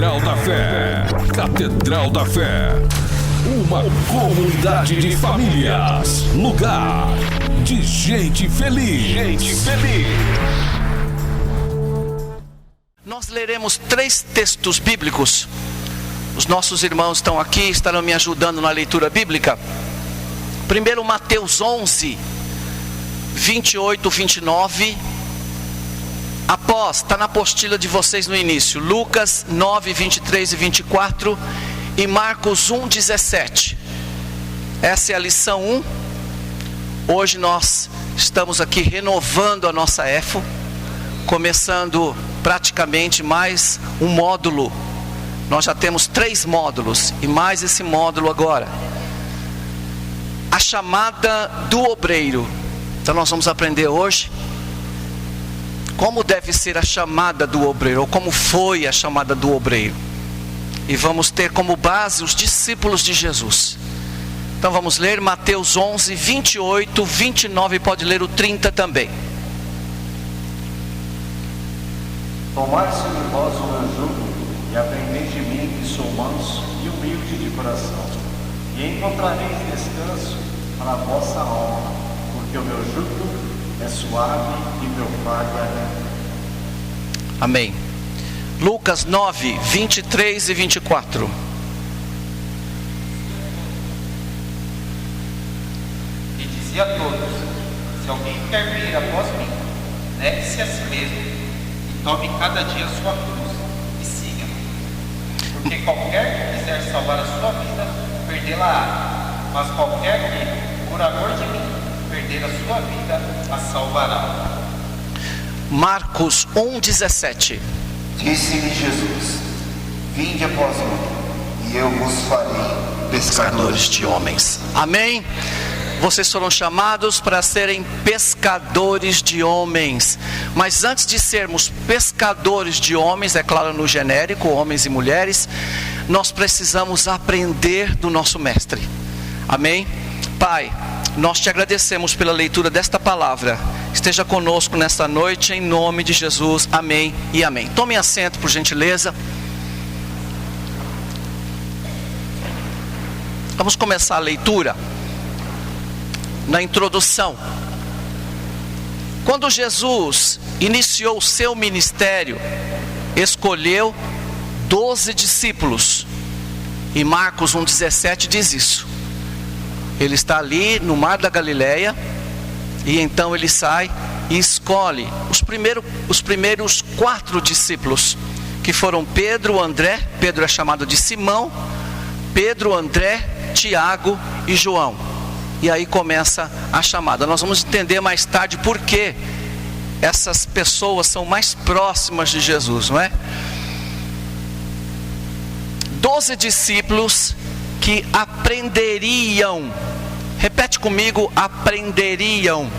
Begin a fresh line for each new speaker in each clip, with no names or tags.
Catedral da Fé. Catedral da Fé. Uma comunidade de famílias. Lugar de gente feliz. Gente feliz.
Nós leremos 3 textos bíblicos. Os nossos irmãos estão aqui, estarão me ajudando na leitura bíblica. Primeiro, Mateus 11, 28, 29. Após, está na apostila de vocês no início. Lucas 9, 23 e 24. E Marcos 1, 17. Essa é a lição 1. Hoje nós estamos aqui renovando a nossa EFO, começando praticamente mais um módulo. Nós já temos 3 módulos e mais esse módulo agora. A chamada do obreiro. Então nós vamos aprender hoje como deve ser a chamada do obreiro, ou como foi a chamada do obreiro. E vamos ter como base os discípulos de Jesus. Então vamos ler Mateus 11, 28, 29, pode ler o 30 também.
Tomai sobre vós o meu jugo, e aprendei de mim, que sou manso e humilde de coração, e encontrareis descanso para a vossa alma, porque o meu jugo é suave e meu fardo é leve.
Amém. Lucas 9, 23 e 24.
E dizia a todos: se alguém quer vir após mim, negue-se a si mesmo, e tome cada dia a sua cruz, e siga-me. Porque qualquer que quiser salvar a sua vida, perdê-la-á. Mas qualquer que, por amor de mim, perder a sua vida, a salvará.
Marcos 1, 17.
Disse-lhe Jesus: vinde após mim, e eu vos farei pescadores de homens.
Amém? Vocês foram chamados para serem pescadores de homens. Mas antes de sermos pescadores de homens, é claro no genérico, homens e mulheres, nós precisamos aprender do nosso mestre. Amém? Pai, nós te agradecemos pela leitura desta palavra. Esteja conosco nesta noite, em nome de Jesus. Amém e amém. Tome assento, por gentileza. Vamos começar a leitura. Na introdução, quando Jesus iniciou o seu ministério, escolheu 12 discípulos. E Marcos 1,17 diz isso. Ele está ali no mar da Galileia, e então ele sai e escolhe os primeiros 4 discípulos, que foram Pedro, André. Pedro é chamado de Simão. Pedro, André, Tiago e João. E aí começa a chamada. Nós vamos entender mais tarde por que essas pessoas são mais próximas de Jesus, não é? 12 discípulos que aprenderiam. Repete comigo: aprenderiam.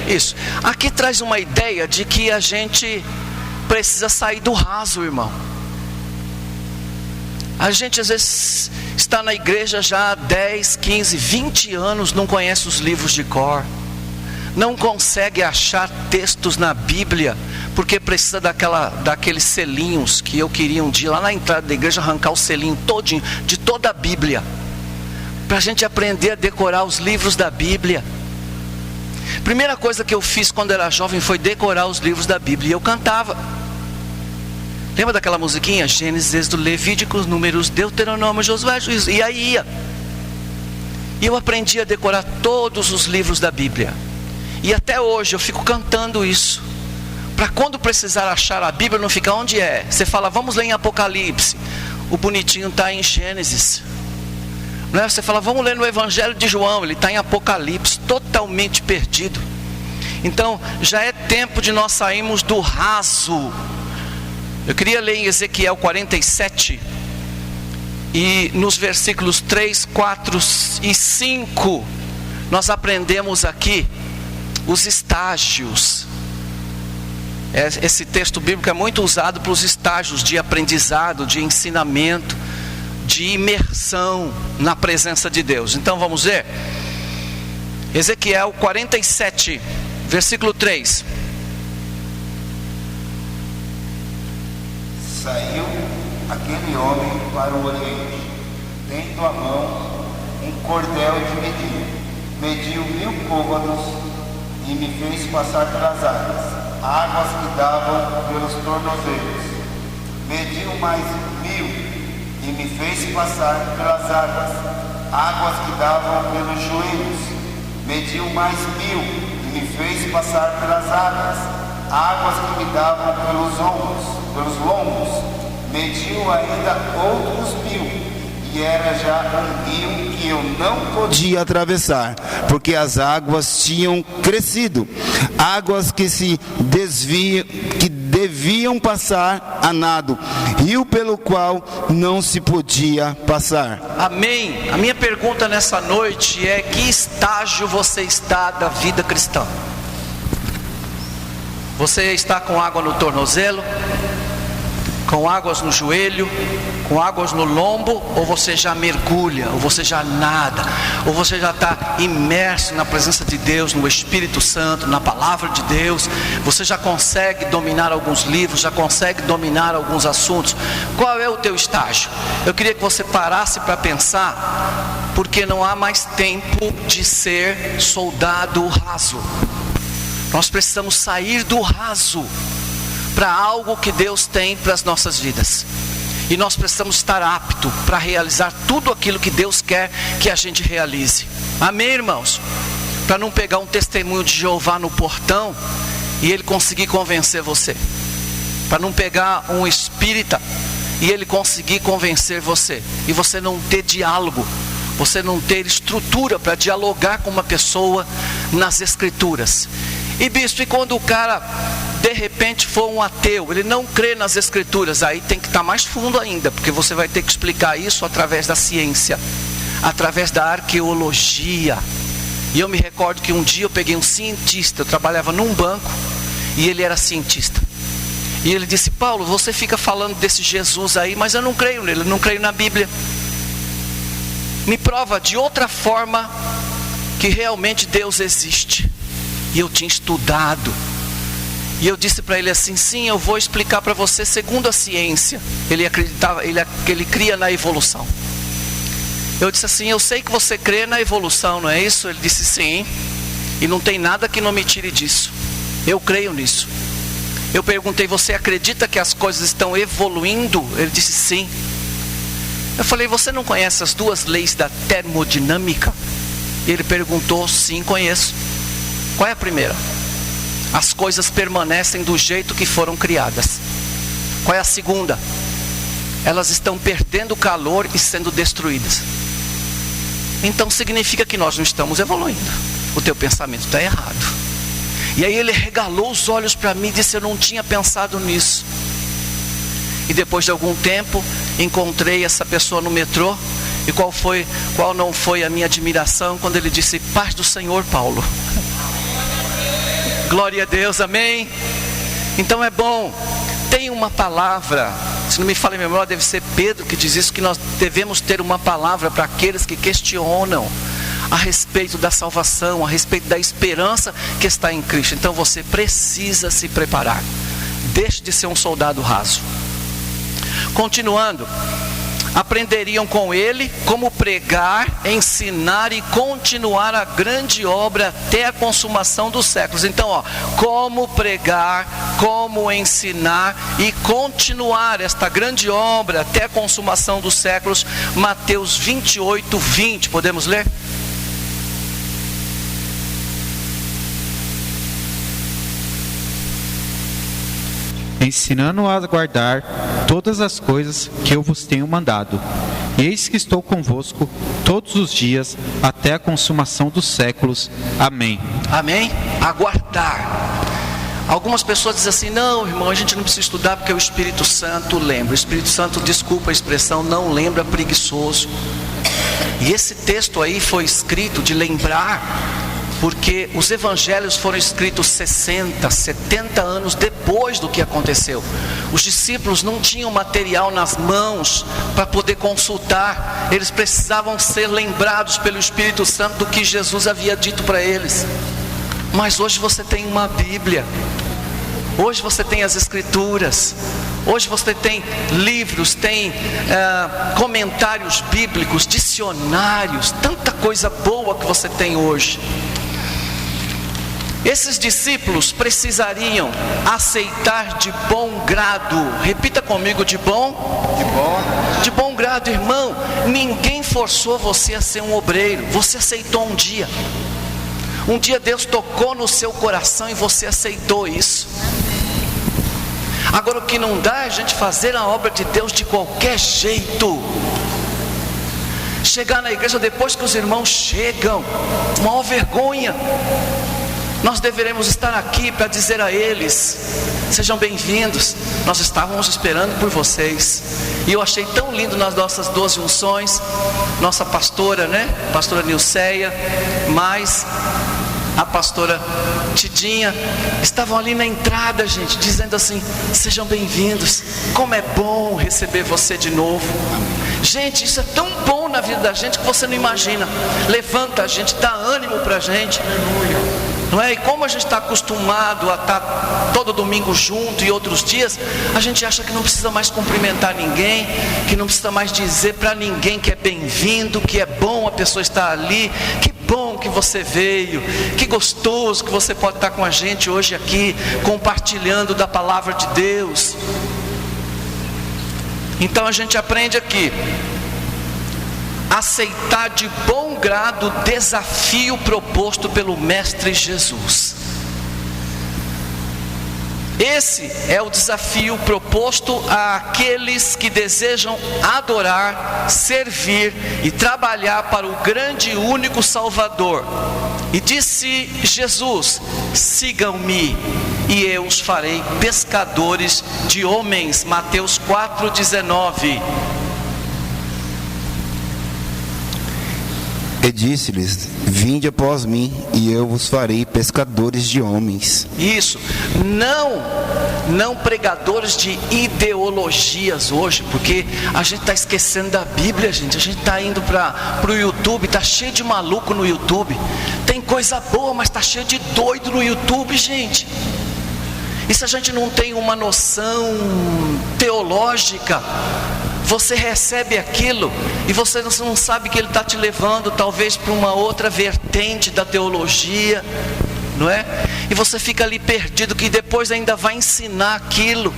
Isso. Aqui traz uma ideia de que a gente precisa sair do raso, irmão. A gente às vezes está na igreja já há 10, 15, 20 anos, não conhece os livros de cor, não consegue achar textos na Bíblia, porque precisa daqueles selinhos que eu queria um dia lá na entrada da igreja arrancar o selinho todinho de toda a Bíblia, para a gente aprender a decorar os livros da Bíblia. Primeira coisa que eu fiz quando era jovem foi decorar os livros da Bíblia, e eu cantava. Lembra daquela musiquinha? Gênesis, Êxodo, Levíticos, Números, Deuteronômio, Josué, Juízo. E aí ia. E eu aprendi a decorar todos os livros da Bíblia. E até hoje eu fico cantando isso, para quando precisar achar a Bíblia não ficar onde é. Você fala, vamos ler em Apocalipse, o bonitinho está em Gênesis, não é? Você fala, vamos ler no Evangelho de João, ele está em Apocalipse, totalmente perdido. Então já é tempo de nós sairmos do raso. Eu queria ler em Ezequiel 47, e nos versículos 3, 4 e 5, nós aprendemos aqui os estágios. Esse texto bíblico é muito usado para os estágios de aprendizado, de ensinamento, de imersão na presença de Deus. Então vamos ver? Ezequiel 47, versículo 3.
Saiu aquele homem para o oriente, tendo à mão um cordel de medir. Mediu 1000 côvados e me fez passar pelas águas que davam pelos tornozelos. Mediu mais 1000 e me fez passar pelas águas que davam pelos joelhos. Mediu mais 1000 e me fez passar pelas águas que me davam pelos lombos. Mediu ainda outros 1000, e era já um rio que eu não podia atravessar, porque as águas tinham crescido, águas que deviam passar a nado, rio pelo qual não se podia passar.
Amém. A minha pergunta nessa noite é: que estágio você está da vida cristã? Você está com água no tornozelo, com águas no joelho, com águas no lombo, ou você já mergulha, ou você já nada, ou você já está imerso na presença de Deus, no Espírito Santo, na palavra de Deus? Você já consegue dominar alguns livros, já consegue dominar alguns assuntos? Qual é o teu estágio? Eu queria que você parasse para pensar, porque não há mais tempo de ser soldado raso. Nós precisamos sair do raso para algo que Deus tem para as nossas vidas. E nós precisamos estar apto para realizar tudo aquilo que Deus quer que a gente realize. Amém, irmãos? Para não pegar um testemunho de Jeová no portão e ele conseguir convencer você. Para não pegar um espírita e ele conseguir convencer você. E você não ter diálogo, você não ter estrutura para dialogar com uma pessoa nas escrituras. E bispo, e quando o cara de repente for um ateu, ele não crê nas escrituras? Aí tem que estar mais fundo ainda, porque você vai ter que explicar isso através da ciência, através da arqueologia. E eu me recordo que um dia eu peguei um cientista, eu trabalhava num banco e ele era cientista. E ele disse: Paulo, você fica falando desse Jesus aí, mas eu não creio nele, eu não creio na Bíblia. Me prova de outra forma que realmente Deus existe. E eu tinha estudado. E eu disse para ele assim: sim, eu vou explicar para você segundo a ciência. Ele acreditava, ele cria na evolução. Eu disse assim: eu sei que você crê na evolução, não é isso? Ele disse: sim. E não tem nada que não me tire disso. Eu creio nisso. Eu perguntei: você acredita que as coisas estão evoluindo? Ele disse: sim. Eu falei: você não conhece as 2 leis da termodinâmica? Ele perguntou: sim, conheço. Qual é a primeira? As coisas permanecem do jeito que foram criadas. Qual é a segunda? Elas estão perdendo calor e sendo destruídas. Então significa que nós não estamos evoluindo. O teu pensamento está errado. E aí ele regalou os olhos para mim e disse: eu não tinha pensado nisso. E depois de algum tempo encontrei essa pessoa no metrô. E qual não foi a minha admiração quando ele disse: paz do Senhor, Paulo. Glória a Deus, amém? Então é bom, tem uma palavra, se não me falha a memória, deve ser Pedro que diz isso, que nós devemos ter uma palavra para aqueles que questionam a respeito da salvação, a respeito da esperança que está em Cristo. Então você precisa se preparar. Deixe de ser um soldado raso. Continuando, aprenderiam com ele como pregar, ensinar e continuar a grande obra até a consumação dos séculos. Então, como pregar, como ensinar e continuar esta grande obra até a consumação dos séculos. Mateus 28, 20, podemos ler?
Ensinando a guardar todas as coisas que eu vos tenho mandado. E eis que estou convosco todos os dias até a consumação dos séculos. Amém.
Amém? Aguardar. Algumas pessoas dizem assim: não, irmão, a gente não precisa estudar porque o Espírito Santo lembra. O Espírito Santo, desculpa a expressão, não lembra preguiçoso. E esse texto aí foi escrito de lembrar, porque os evangelhos foram escritos 60, 70 anos depois do que aconteceu. Os discípulos não tinham material nas mãos para poder consultar. Eles precisavam ser lembrados pelo Espírito Santo do que Jesus havia dito para eles. Mas hoje você tem uma Bíblia. Hoje você tem as Escrituras. Hoje você tem livros, tem comentários bíblicos, dicionários, tanta coisa boa que você tem hoje. Esses discípulos precisariam aceitar de bom grado. Repita comigo, de bom grado, irmão. Ninguém forçou você a ser um obreiro. Você aceitou um dia. Um dia Deus tocou no seu coração e você aceitou isso. Agora o que não dá é a gente fazer a obra de Deus de qualquer jeito. Chegar na igreja depois que os irmãos chegam, maior vergonha. Nós deveremos estar aqui para dizer a eles: sejam bem-vindos, nós estávamos esperando por vocês. E eu achei tão lindo nas nossas 12 unções, nossa pastora, pastora Nilceia, mais a pastora Tidinha, estavam ali na entrada, gente, dizendo assim: sejam bem-vindos, como é bom receber você de novo. Gente, isso é tão bom na vida da gente que você não imagina. Levanta a gente, dá ânimo para a gente, não é? E como a gente está acostumado a estar todo domingo junto e outros dias, a gente acha que não precisa mais cumprimentar ninguém, que não precisa mais dizer para ninguém que é bem-vindo, que é bom a pessoa estar ali. Que bom que você veio, que gostoso que você pode estar com a gente hoje aqui, compartilhando da palavra de Deus. Então a gente aprende aqui: aceitar de bom grado o desafio proposto pelo Mestre Jesus. Esse é o desafio proposto àqueles que desejam adorar, servir e trabalhar para o grande e único Salvador. E disse Jesus: sigam-me e eu os farei pescadores de homens. Mateus 4,19.
E disse-lhes: vinde após mim, e eu vos farei pescadores de homens.
Isso, não pregadores de ideologias hoje, porque a gente está esquecendo da Bíblia, gente. A gente está indo para o YouTube, está cheio de maluco no YouTube. Tem coisa boa, mas está cheio de doido no YouTube, gente. E se a gente não tem uma noção teológica, você recebe aquilo e você não sabe que ele está te levando talvez para uma outra vertente da teologia, não é? E você fica ali perdido, que depois ainda vai ensinar aquilo.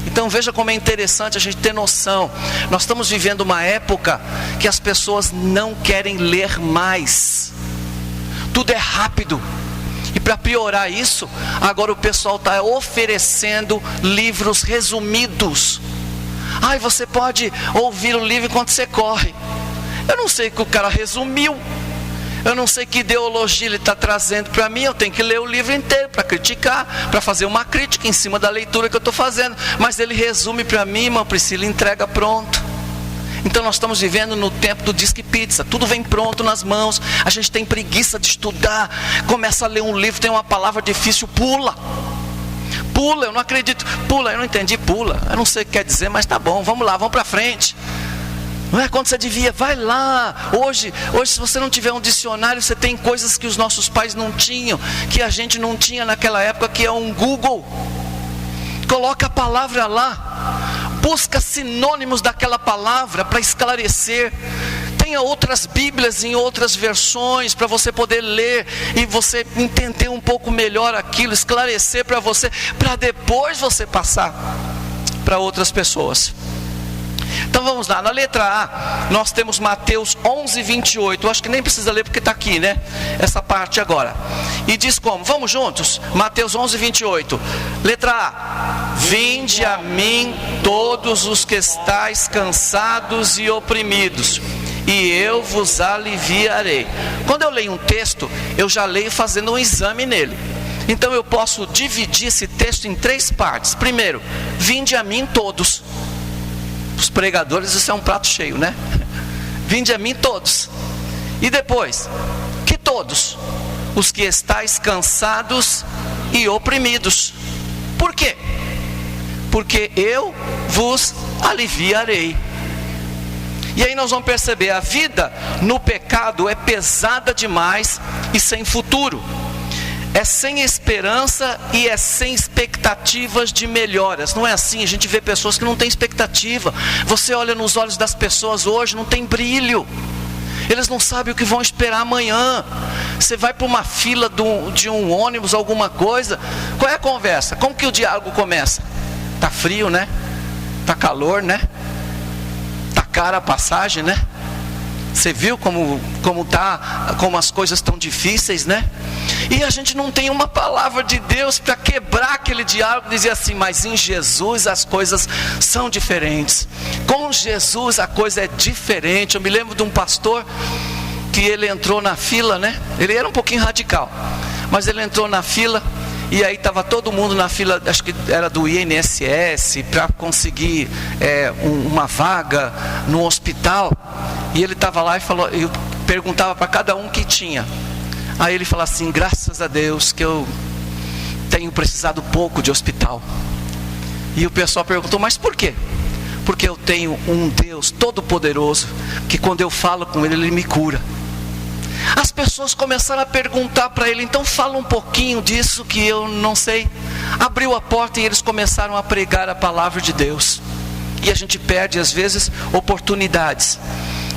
Então veja como é interessante a gente ter noção. Nós estamos vivendo uma época que as pessoas não querem ler mais. Tudo é rápido. E para piorar isso, agora o pessoal está oferecendo livros resumidos. Você pode ouvir o livro enquanto você corre. Eu não sei o que o cara resumiu, eu não sei que ideologia ele está trazendo para mim. Eu tenho que ler o livro inteiro para criticar, para fazer uma crítica em cima da leitura que eu estou fazendo. Mas ele resume para mim, irmã Priscila, entrega pronto. Então nós estamos vivendo no tempo do disque pizza. Tudo vem pronto nas mãos. A gente tem preguiça de estudar. Começa a ler um livro, tem uma palavra difícil, pula, eu não acredito, pula, eu não entendi, pula, eu não sei o que quer dizer, mas tá bom, vamos lá, vamos para frente. Não é quando você devia, vai lá. Hoje se você não tiver um dicionário, você tem coisas que os nossos pais não tinham, que a gente não tinha naquela época, que é um Google. Coloca a palavra lá, busca sinônimos daquela palavra para esclarecer. Tenha outras Bíblias em outras versões para você poder ler e você entender um pouco melhor aquilo, esclarecer para você, para depois você passar para outras pessoas. Então vamos lá, na letra A nós temos Mateus 11:28. Eu acho que nem precisa ler porque está aqui, essa parte agora. E diz como? Vamos juntos? Mateus 11:28. Letra A: vinde a mim todos os que estáis cansados e oprimidos, e eu vos aliviarei. Quando eu leio um texto, eu já leio fazendo um exame nele. Então eu posso dividir esse texto em 3 partes. Primeiro, vinde a mim todos. Os pregadores, isso é um prato cheio, Vinde a mim todos. E depois, que todos? Os que estáis cansados e oprimidos. Por quê? Porque eu vos aliviarei. E aí nós vamos perceber, a vida no pecado é pesada demais e sem futuro. é sem esperança e é sem expectativas de melhoras. Não é assim? A gente vê pessoas que não têm expectativa. Você olha nos olhos das pessoas hoje, não tem brilho. Eles não sabem o que vão esperar amanhã. Você vai para uma fila de um ônibus, alguma coisa. Qual é a conversa? Como que o diálogo começa? Tá frio, né? Tá calor, né? Tá cara a passagem, né? Você viu como as coisas estão difíceis, né? E a gente não tem uma palavra de Deus para quebrar aquele diálogo e dizer assim: mas em Jesus as coisas são diferentes. Com Jesus a coisa é diferente. Eu me lembro de um pastor que ele entrou na fila, né? Ele era um pouquinho radical, mas ele entrou na fila. E aí estava todo mundo na fila, acho que era do INSS, para conseguir uma vaga no hospital. E ele estava lá e falou, eu perguntava para cada um que tinha. Aí ele falou assim: graças a Deus que eu tenho precisado pouco de hospital. E o pessoal perguntou: mas por quê? Porque eu tenho um Deus todo poderoso, que quando eu falo com Ele, Ele me cura. As pessoas começaram a perguntar para ele: então fala um pouquinho disso que eu não sei. Abriu a porta e eles começaram a pregar a palavra de Deus. E a gente perde às vezes oportunidades,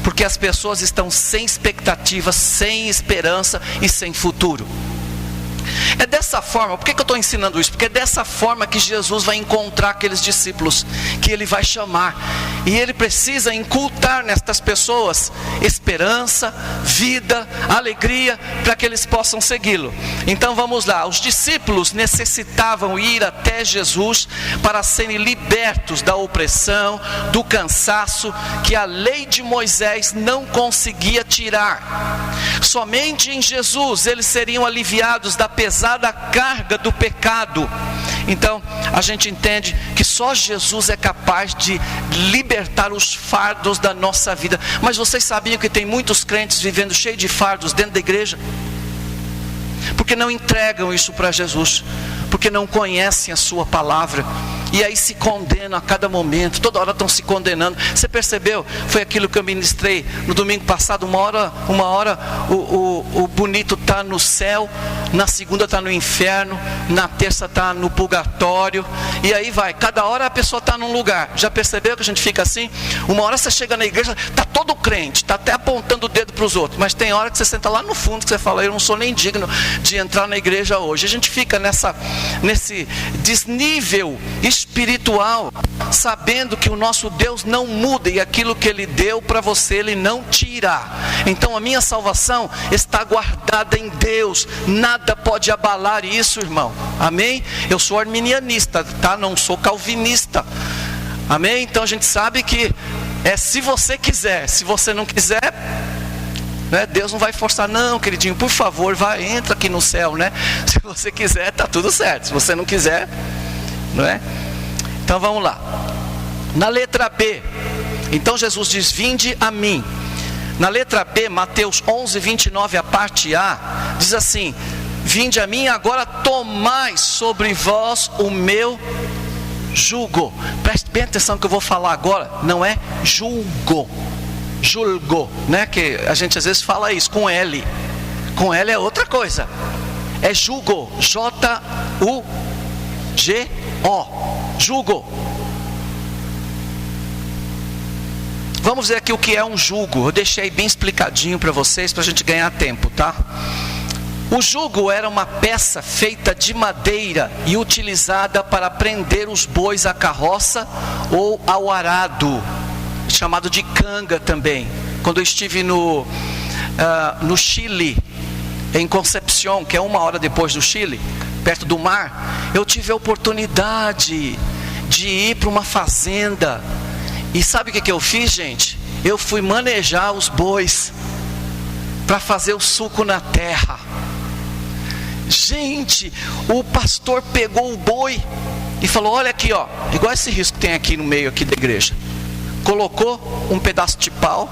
porque as pessoas estão sem expectativa, sem esperança e sem futuro. É dessa forma, por que eu estou ensinando isso? Porque é dessa forma que Jesus vai encontrar aqueles discípulos, que Ele vai chamar. E Ele precisa incultar nestas pessoas esperança, vida, alegria, para que eles possam segui-lo. Então vamos lá, os discípulos necessitavam ir até Jesus para serem libertos da opressão, do cansaço que a lei de Moisés não conseguia tirar. Somente em Jesus eles seriam aliviados da pesada carga do pecado. Então a gente entende que só Jesus é capaz de libertar os fardos da nossa vida. Mas vocês sabiam que tem muitos crentes vivendo cheio de fardos dentro da igreja? Porque não entregam isso para Jesus, porque não conhecem a sua palavra, e aí se condenam a cada momento, toda hora estão se condenando. Você percebeu? Foi aquilo que eu ministrei no domingo passado. Uma hora o bonito está no céu, na segunda está no inferno, na terça está no purgatório, e aí vai, cada hora a pessoa está num lugar. Já percebeu que a gente fica assim? Uma hora você chega na igreja, está todo crente, está até apontando o dedo para os outros, mas tem hora que você senta lá no fundo, que você fala: eu não sou nem digno de entrar na igreja hoje. A gente fica nesse desnível espiritual, sabendo que o nosso Deus não muda, e aquilo que Ele deu para você, Ele não tira. Então a minha salvação está guardada em Deus, nada pode abalar isso, irmão. Amém? Eu sou arminianista, tá? Não sou calvinista. Amém? Então a gente sabe que é se você quiser. Se você não quiser, né, Deus não vai forçar. Não, queridinho, por favor, vai, entra aqui no céu, né? Se você quiser, tá tudo certo. Se você não quiser, não é? Então vamos lá. Na letra B, então Jesus diz: vinde a mim. Na letra B, Mateus 11, 29, a parte A, diz assim: vinde a mim, agora tomai sobre vós o meu jugo. Preste bem atenção que eu vou falar agora. Não é julgo, né? Que a gente às vezes fala isso com L. Com L é outra coisa. É jugo, J-U-G-O, jugo. Vamos ver aqui o que é um jugo. Eu deixei bem explicadinho para vocês, para a gente ganhar tempo, tá? O jugo era uma peça feita de madeira e utilizada para prender os bois à carroça ou ao arado, chamado de canga também. Quando eu estive no Chile, em Concepción, que é 1 hora depois do Chile, perto do mar, eu tive a oportunidade de ir para uma fazenda. E sabe o que eu fiz, gente? Eu fui manejar os bois para fazer o suco na terra. Gente, o pastor pegou o boi e falou: olha aqui, ó, igual esse risco que tem aqui no meio aqui da igreja. Colocou um pedaço de pau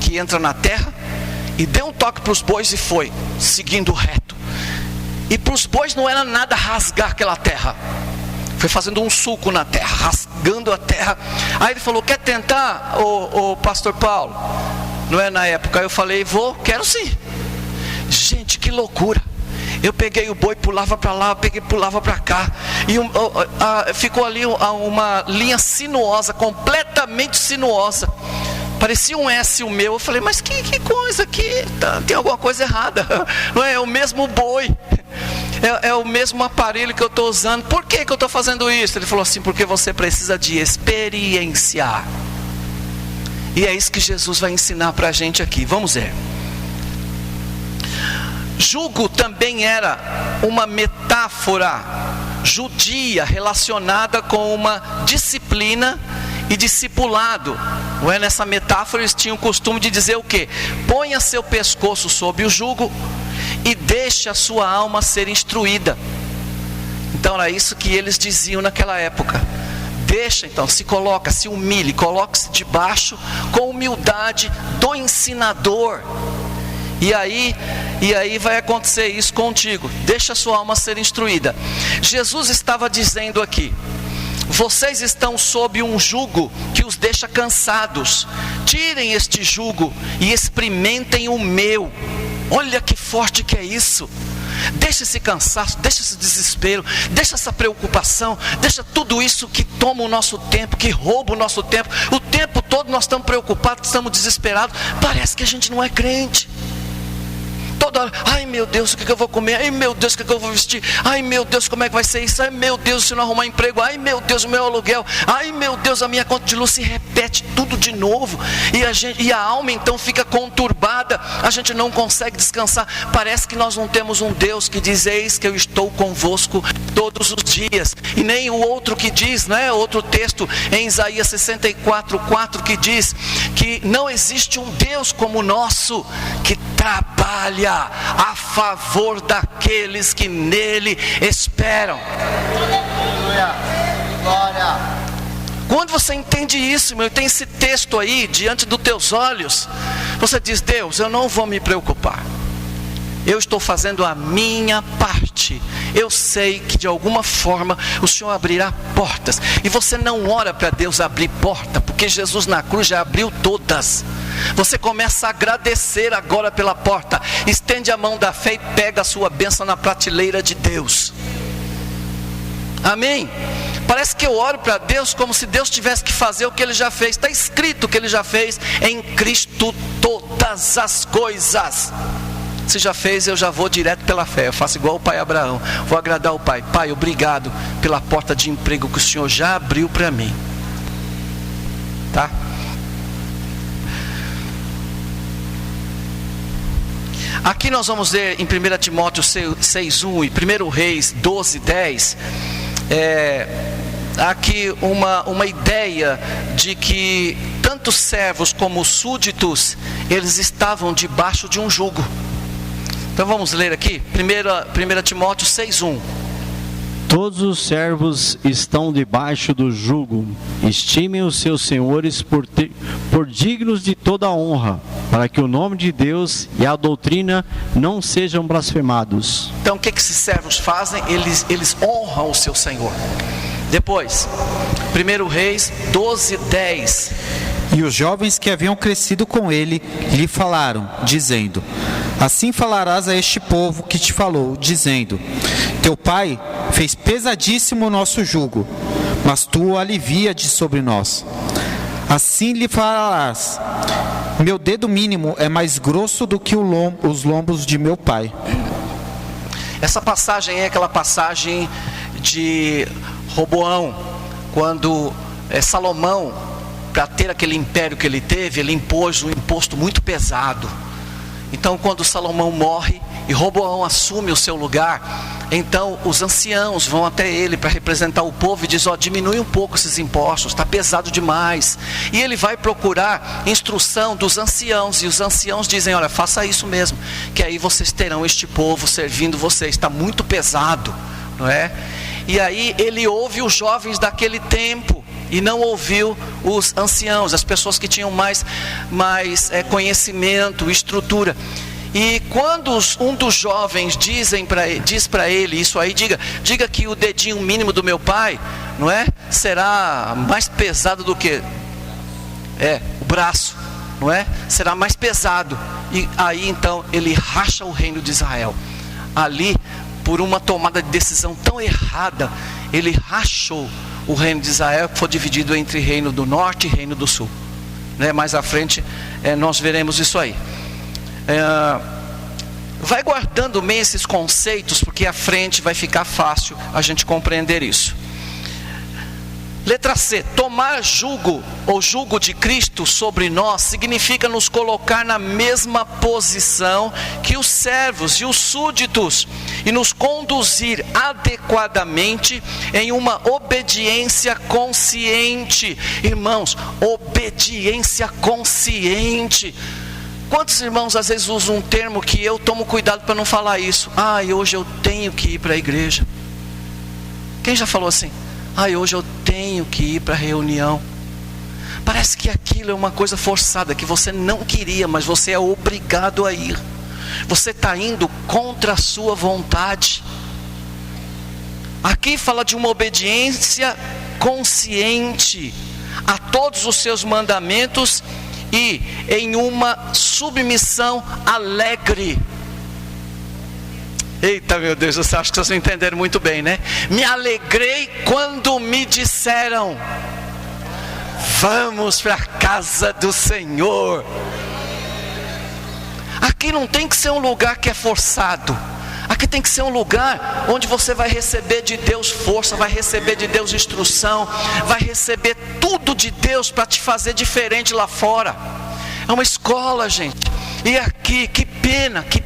que entra na terra e deu um toque para os bois e foi seguindo reto. E para os bois não era nada rasgar aquela terra. Foi fazendo um sulco na terra, rasgando a terra. Aí ele falou: quer tentar, ô pastor Paulo? Não é na época. Aí eu falei: quero sim. Gente, que loucura. Eu peguei o boi, pulava para lá, pulava para cá, e ficou ali uma linha sinuosa, completamente sinuosa. Parecia um S o meu. Eu falei, mas que coisa, tem alguma coisa errada. Não é o mesmo boi, é o mesmo aparelho que eu estou usando. Por que eu estou fazendo isso? Ele falou assim, porque você precisa de experienciar. E é isso que Jesus vai ensinar para a gente aqui. Vamos ver. Jugo também era uma metáfora judia relacionada com uma disciplina e discipulado. Não é? Nessa metáfora eles tinham o costume de dizer o quê? Ponha seu pescoço sob o jugo e deixe a sua alma ser instruída. Então era isso que eles diziam naquela época. Deixa, então, se coloca, se humilhe, coloque-se debaixo com humildade do ensinador. E aí vai acontecer isso contigo. Deixa a sua alma ser instruída. Jesus estava dizendo aqui: vocês estão sob um jugo que os deixa cansados. Tirem este jugo e experimentem o meu. Olha que forte que é isso. Deixa esse cansaço, deixa esse desespero, deixa essa preocupação, deixa tudo isso que toma o nosso tempo, que rouba o nosso tempo. O tempo todo nós estamos preocupados, estamos desesperados. Parece que a gente não é crente. Toda hora, ai meu Deus, o que eu vou comer? Ai meu Deus, o que eu vou vestir? Ai meu Deus, como é que vai ser isso? Ai meu Deus, se não arrumar emprego? Ai meu Deus, o meu aluguel? Ai meu Deus, a minha conta de luz. Se repete tudo de novo. E a alma então fica conturbada. A gente não consegue descansar. Parece que nós não temos um Deus que diz: eis que eu estou convosco todos os dias. E nem o outro que diz, não é? Outro texto em Isaías 64:4 que diz que não existe um Deus como o nosso, que trabalha a favor daqueles que nele esperam.
Glória.
Quando você entende isso, meu, tem esse texto aí diante dos teus olhos, você diz: Deus, eu não vou me preocupar. Eu estou fazendo a minha parte. Eu sei que de alguma forma o Senhor abrirá portas. E você não ora para Deus abrir porta, porque Jesus na cruz já abriu todas. Você começa a agradecer agora pela porta. Estende a mão da fé e pega a sua bênção na prateleira de Deus. Amém? Parece que eu oro para Deus como se Deus tivesse que fazer o que Ele já fez. Está escrito que Ele já fez em Cristo todas as coisas. Se já fez, eu já vou direto pela fé. Eu faço igual o pai Abraão. Vou agradar o pai. Pai, obrigado pela porta de emprego que o Senhor já abriu para mim. Tá? Aqui nós vamos ver em 1 Timóteo 6:1 e 1 Reis 12:10. Aqui uma ideia de que tanto servos como súditos, eles estavam debaixo de um jugo. Então vamos ler aqui, 1 Timóteo 6:1.
Todos os servos estão debaixo do jugo. Estimem os seus senhores por dignos de toda honra, para que o nome de Deus e a doutrina não sejam blasfemados.
Então o que esses servos fazem? Eles honram o seu Senhor. Depois, 1 Reis 12:10.
E os jovens que haviam crescido com ele lhe falaram, dizendo: assim falarás a este povo que te falou, dizendo: teu pai fez pesadíssimo o nosso jugo, mas tu o alivia de sobre nós. Assim lhe falarás: meu dedo mínimo é mais grosso do que os lombos de meu pai.
Essa passagem é aquela passagem de Roboão, quando Salomão, para ter aquele império que ele teve, ele impôs um imposto muito pesado. Então quando Salomão morre e Roboão assume o seu lugar, então os anciãos vão até ele para representar o povo e diz: diminui um pouco esses impostos, está pesado demais. E ele vai procurar instrução dos anciãos, e os anciãos dizem: olha, faça isso mesmo, que aí vocês terão este povo servindo vocês, está muito pesado, não é? E aí ele ouve os jovens daquele tempo e não ouviu os anciãos, as pessoas que tinham mais conhecimento, estrutura. E quando um dos jovens diz para ele isso aí, diga que o dedinho mínimo do meu pai, não é? Será mais pesado do que o braço, não é? Será mais pesado. E aí então ele racha o reino de Israel. ali, por uma tomada de decisão tão errada, ele rachou o reino de Israel, que foi dividido entre reino do norte e reino do sul. Mais à frente nós veremos isso aí. Vai guardando bem esses conceitos, porque à frente vai ficar fácil a gente compreender isso. Letra C, tomar jugo ou jugo de Cristo sobre nós significa nos colocar na mesma posição que os servos e os súditos e nos conduzir adequadamente em uma obediência consciente. Irmãos, obediência consciente. Quantos irmãos às vezes usam um termo que eu tomo cuidado para não falar isso? Hoje eu tenho que ir para a igreja. Quem já falou assim? Hoje eu tenho que ir para a reunião. Parece que aquilo é uma coisa forçada, que você não queria, mas você é obrigado a ir. Você está indo contra a sua vontade. Aqui fala de uma obediência consciente a todos os seus mandamentos e em uma submissão alegre. Eita, meu Deus, eu acho que vocês entenderam muito bem, né? Me alegrei quando me disseram: vamos para a casa do Senhor. Aqui não tem que ser um lugar que é forçado. Aqui tem que ser um lugar onde você vai receber de Deus força, vai receber de Deus instrução, vai receber tudo de Deus para te fazer diferente lá fora. É uma escola, gente. E aqui, que pena que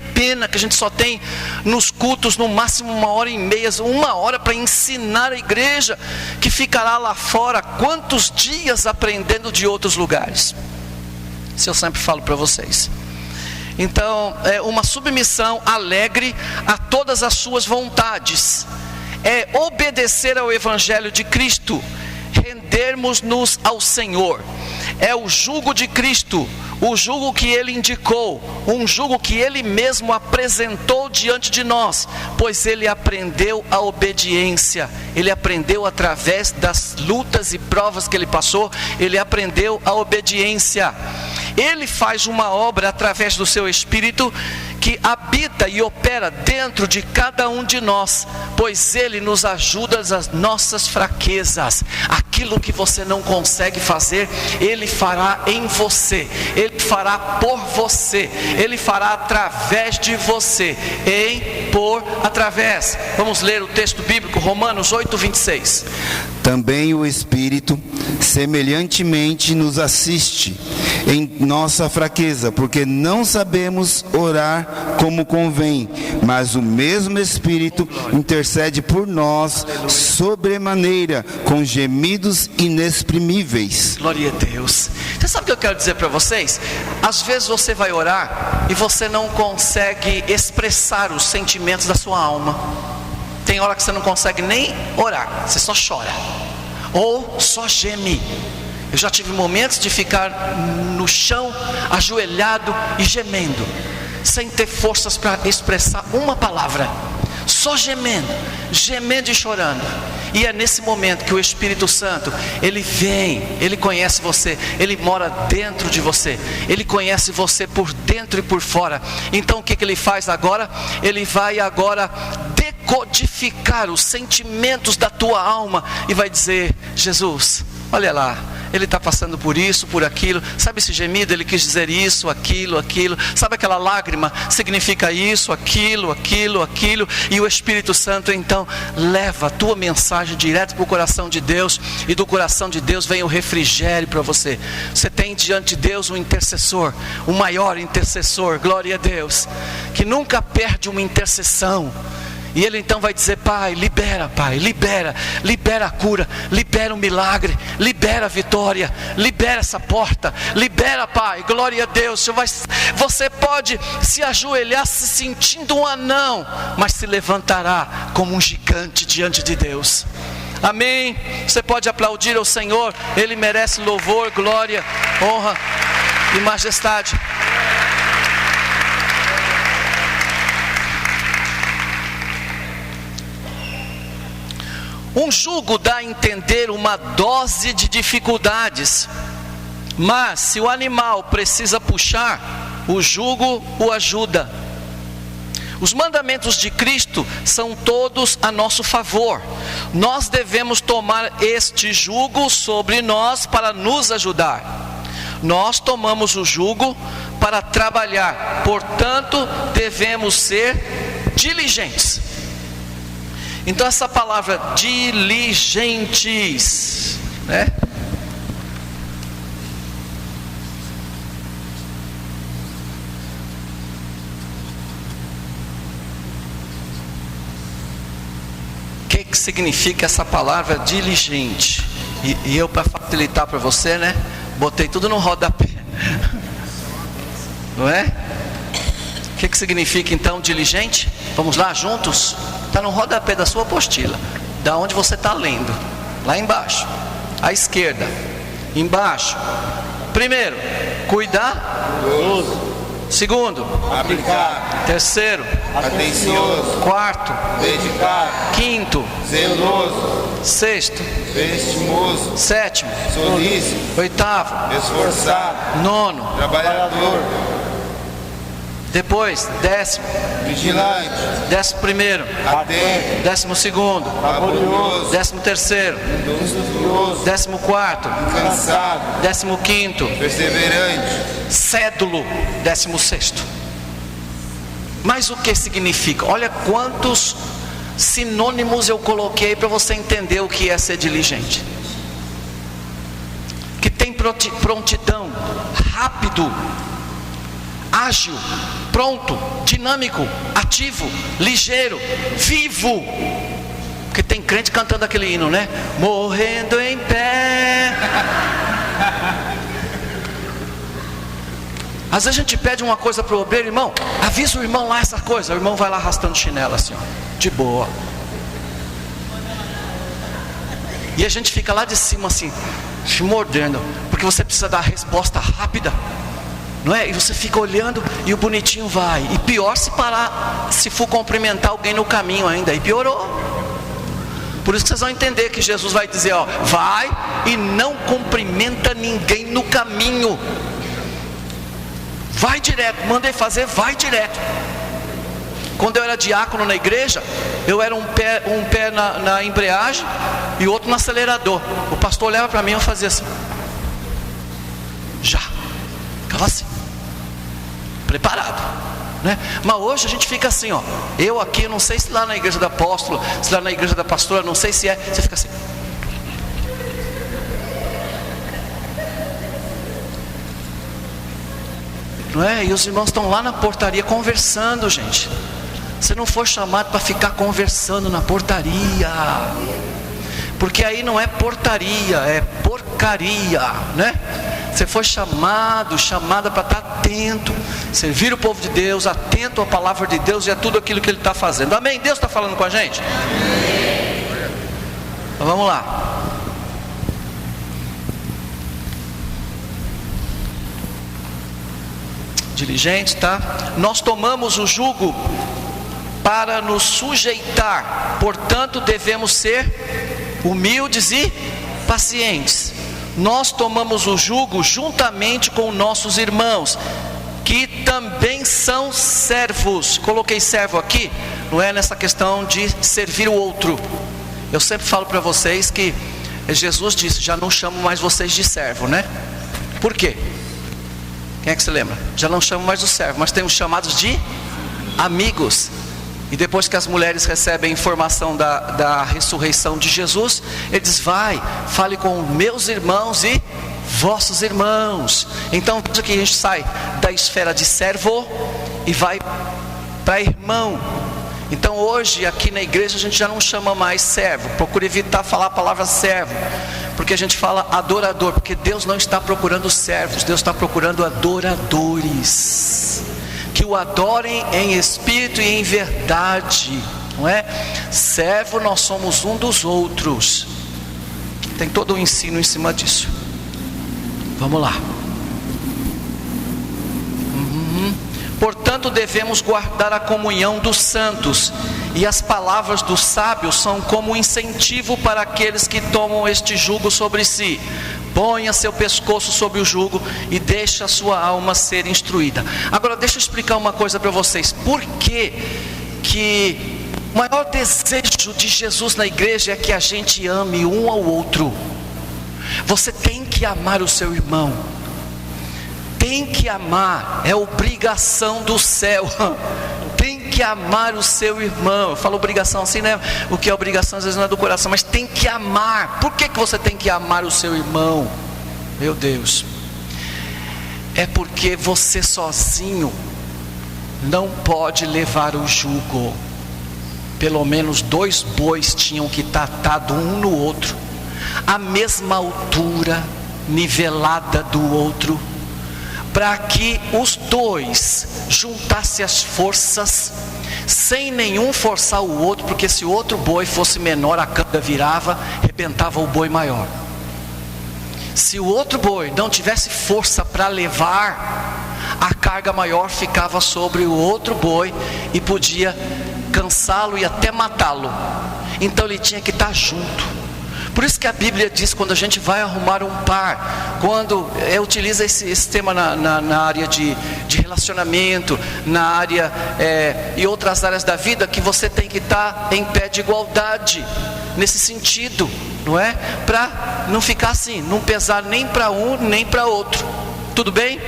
a gente só tem nos cultos no máximo 1h30, 1 hora para ensinar a igreja, que ficará lá fora quantos dias aprendendo de outros lugares. Isso eu sempre falo para vocês. Então, é uma submissão alegre a todas as suas vontades. É obedecer ao Evangelho de Cristo, rendermos-nos ao Senhor. É o jugo de Cristo, o jugo que Ele indicou, um jugo que Ele mesmo apresentou diante de nós, pois Ele aprendeu a obediência, Ele aprendeu através das lutas e provas que Ele passou, Ele aprendeu a obediência. Ele faz uma obra através do seu Espírito, que habita e opera dentro de cada um de nós, pois Ele nos ajuda nas nossas fraquezas. Aquilo que você não consegue fazer, Ele fará em você, Ele fará por você, Ele fará através de você, através. Vamos ler o texto bíblico, Romanos 8:26.
Também o Espírito semelhantemente nos assiste em nossa fraqueza, porque não sabemos orar como convém, mas o mesmo Espírito intercede por nós sobremaneira, com gemidos inexprimíveis.
Glória a Deus. Você sabe o que eu quero dizer para vocês? Às vezes você vai orar e você não consegue expressar os sentimentos da sua alma. Tem hora que você não consegue nem orar, você só chora ou só geme. Eu já tive momentos de ficar no chão, ajoelhado e gemendo, sem ter forças para expressar uma palavra, só gemendo e chorando. E é nesse momento que o Espírito Santo, Ele vem, Ele conhece você, Ele mora dentro de você, Ele conhece você por dentro e por fora. Então o que Ele faz agora? Ele vai agora decodificar os sentimentos da tua alma e vai dizer: Jesus, olha lá, ele está passando por isso, por aquilo. Sabe esse gemido? Ele quis dizer isso, aquilo. Sabe aquela lágrima? Significa isso, aquilo. E o Espírito Santo então leva a tua mensagem direto para o coração de Deus. E do coração de Deus vem o refrigério para você. Você tem diante de Deus um intercessor, o maior intercessor, glória a Deus, que nunca perde uma intercessão. E Ele então vai dizer: Pai, libera a cura, libera o milagre, libera a vitória, libera essa porta, libera, Pai, glória a Deus. Você pode se ajoelhar se sentindo um anão, mas se levantará como um gigante diante de Deus. Amém? Você pode aplaudir ao Senhor, Ele merece louvor, glória, honra e majestade. Um jugo dá a entender uma dose de dificuldades, mas se o animal precisa puxar, o jugo o ajuda. Os mandamentos de Cristo são todos a nosso favor. Nós devemos tomar este jugo sobre nós para nos ajudar. Nós tomamos o jugo para trabalhar, portanto, devemos ser diligentes. Então, essa palavra diligentes, né? O que significa essa palavra diligente? E eu, para facilitar para você, né? Botei tudo no rodapé. Não é? O que significa então diligente? Vamos lá juntos? Está no rodapé da sua apostila, da onde você está lendo, lá embaixo, à esquerda, embaixo. Primeiro, cuidar. Segundo,
aplicar.
Terceiro,
atencioso.
Quarto,
dedicar.
Quinto,
zeloso.
Sexto,
estimoso.
Sétimo,
solícito.
Oitavo,
esforçado.
Nono,
trabalhador.
Depois, décimo,
vigilante.
11º,
atento.
12º,
laborioso.
13º,
industrioso.
14º,
cansado.
15º,
perseverante.
cédulo, 16º. Mas o que significa? Olha quantos sinônimos eu coloquei para você entender o que é ser diligente. Que tem prontidão, rápido, ágil, pronto, dinâmico, ativo, ligeiro, vivo. Porque tem crente cantando aquele hino, né? Morrendo em pé. Às vezes a gente pede uma coisa para o obreiro, irmão, avisa o irmão lá essa coisa. O irmão vai lá arrastando chinelo assim, ó, de boa. E a gente fica lá de cima assim, se mordendo, porque você precisa dar a resposta rápida, não é? E você fica olhando e o bonitinho vai. E pior se parar, se for cumprimentar alguém no caminho ainda, e piorou. Por isso que vocês vão entender que Jesus vai dizer, ó, vai e não cumprimenta ninguém no caminho. Vai direto, mandei fazer, vai direto. Quando eu era diácono na igreja, eu era um pé na embreagem e outro no acelerador. O pastor olhava para mim e eu fazia assim. Já, ficava assim, preparado, né? Mas hoje a gente fica assim, ó. Eu aqui, não sei se lá na igreja do apóstolo, se lá na igreja da pastora, não sei se é. Você fica assim. Não é? E os irmãos estão lá na portaria conversando, gente. Você não foi chamado para ficar conversando na portaria, porque aí não é portaria, é porcaria, né? Você foi chamada para estar atento, servir o povo de Deus, atento à palavra de Deus e a tudo aquilo que Ele está fazendo. Amém? Deus está falando com a gente? Então vamos lá. Diligente, tá? Nós tomamos o jugo para nos sujeitar, portanto devemos ser humildes e pacientes. Nós tomamos o jugo juntamente com nossos irmãos, que também são servos. Coloquei servo aqui, não é nessa questão de servir o outro. Eu sempre falo para vocês que Jesus disse, já não chamo mais vocês de servo, né? Por quê? Quem é que se lembra? Já não chamo mais de servo, mas tem os chamados de amigos. E depois que as mulheres recebem a informação da ressurreição de Jesus, ele diz, vai, fale com meus irmãos e vossos irmãos. Então aqui a gente sai da esfera de servo e vai para irmão. Então hoje aqui na igreja a gente já não chama mais servo. Procure evitar falar a palavra servo, porque a gente fala adorador, porque Deus não está procurando servos, Deus está procurando adoradores, que o adorem em espírito e em verdade, não é? Servo, nós somos um dos outros. Tem todo o ensino em cima disso. Vamos lá. Portanto, devemos guardar a comunhão dos santos, e as palavras dos sábios são como um incentivo para aqueles que tomam este jugo sobre si. ponha seu pescoço sobre o jugo e deixe a sua alma ser instruída. Agora deixa eu explicar uma coisa para vocês. Por que o maior desejo de Jesus na igreja é que a gente ame um ao outro? Você tem que amar o seu irmão. Tem que amar, é obrigação do céu. Tem que amar o seu irmão. Eu falo obrigação assim, né? O que é obrigação às vezes não é do coração, mas tem que amar. Por que você tem que amar o seu irmão? Meu Deus, é porque você sozinho não pode levar o jugo. Pelo menos 2 bois tinham que estar atados um no outro, a mesma altura, nivelada do outro, para que os 2 juntassem as forças, sem nenhum forçar o outro, porque se o outro boi fosse menor, a canga virava, arrebentava o boi maior. Se o outro boi não tivesse força para levar, a carga maior ficava sobre o outro boi e podia cansá-lo e até matá-lo. Então ele tinha que estar junto. Por isso que a Bíblia diz, quando a gente vai arrumar um par, quando utiliza esse tema na área de relacionamento, na área e outras áreas da vida, que você tem que estar em pé de igualdade, nesse sentido, não é? Para não ficar assim, não pesar nem para um nem para outro. Tudo bem?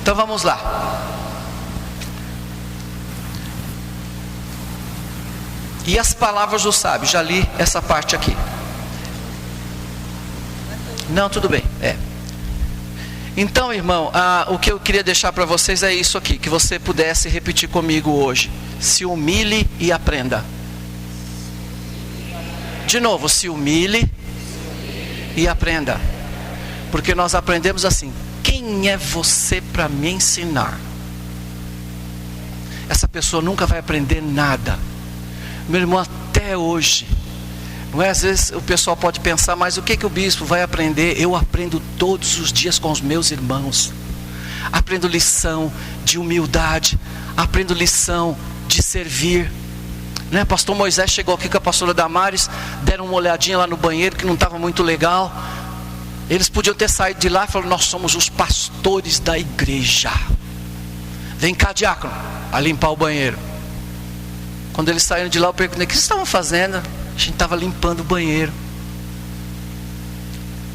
Então vamos lá. E as palavras do sábio, já li essa parte aqui. Não, tudo bem, Então, irmão, o que eu queria deixar para vocês é isso aqui, que você pudesse repetir comigo hoje. Se humilhe e aprenda. De novo, se humilhe e aprenda. Porque nós aprendemos assim: quem é você para me ensinar? Essa pessoa nunca vai aprender nada. Meu irmão, até hoje, não é? Às vezes o pessoal pode pensar, mas o que o bispo vai aprender? Eu aprendo todos os dias com os meus irmãos. Aprendo lição de humildade, aprendo lição de servir. Né? Pastor Moisés chegou aqui com a pastora Damares, deram uma olhadinha lá no banheiro que não estava muito legal. Eles podiam ter saído de lá e falaram: nós somos os pastores da igreja. Vem cá, diácono, a limpar o banheiro. Quando eles saíram de lá, eu perguntei: o que vocês estavam fazendo? A gente estava limpando o banheiro.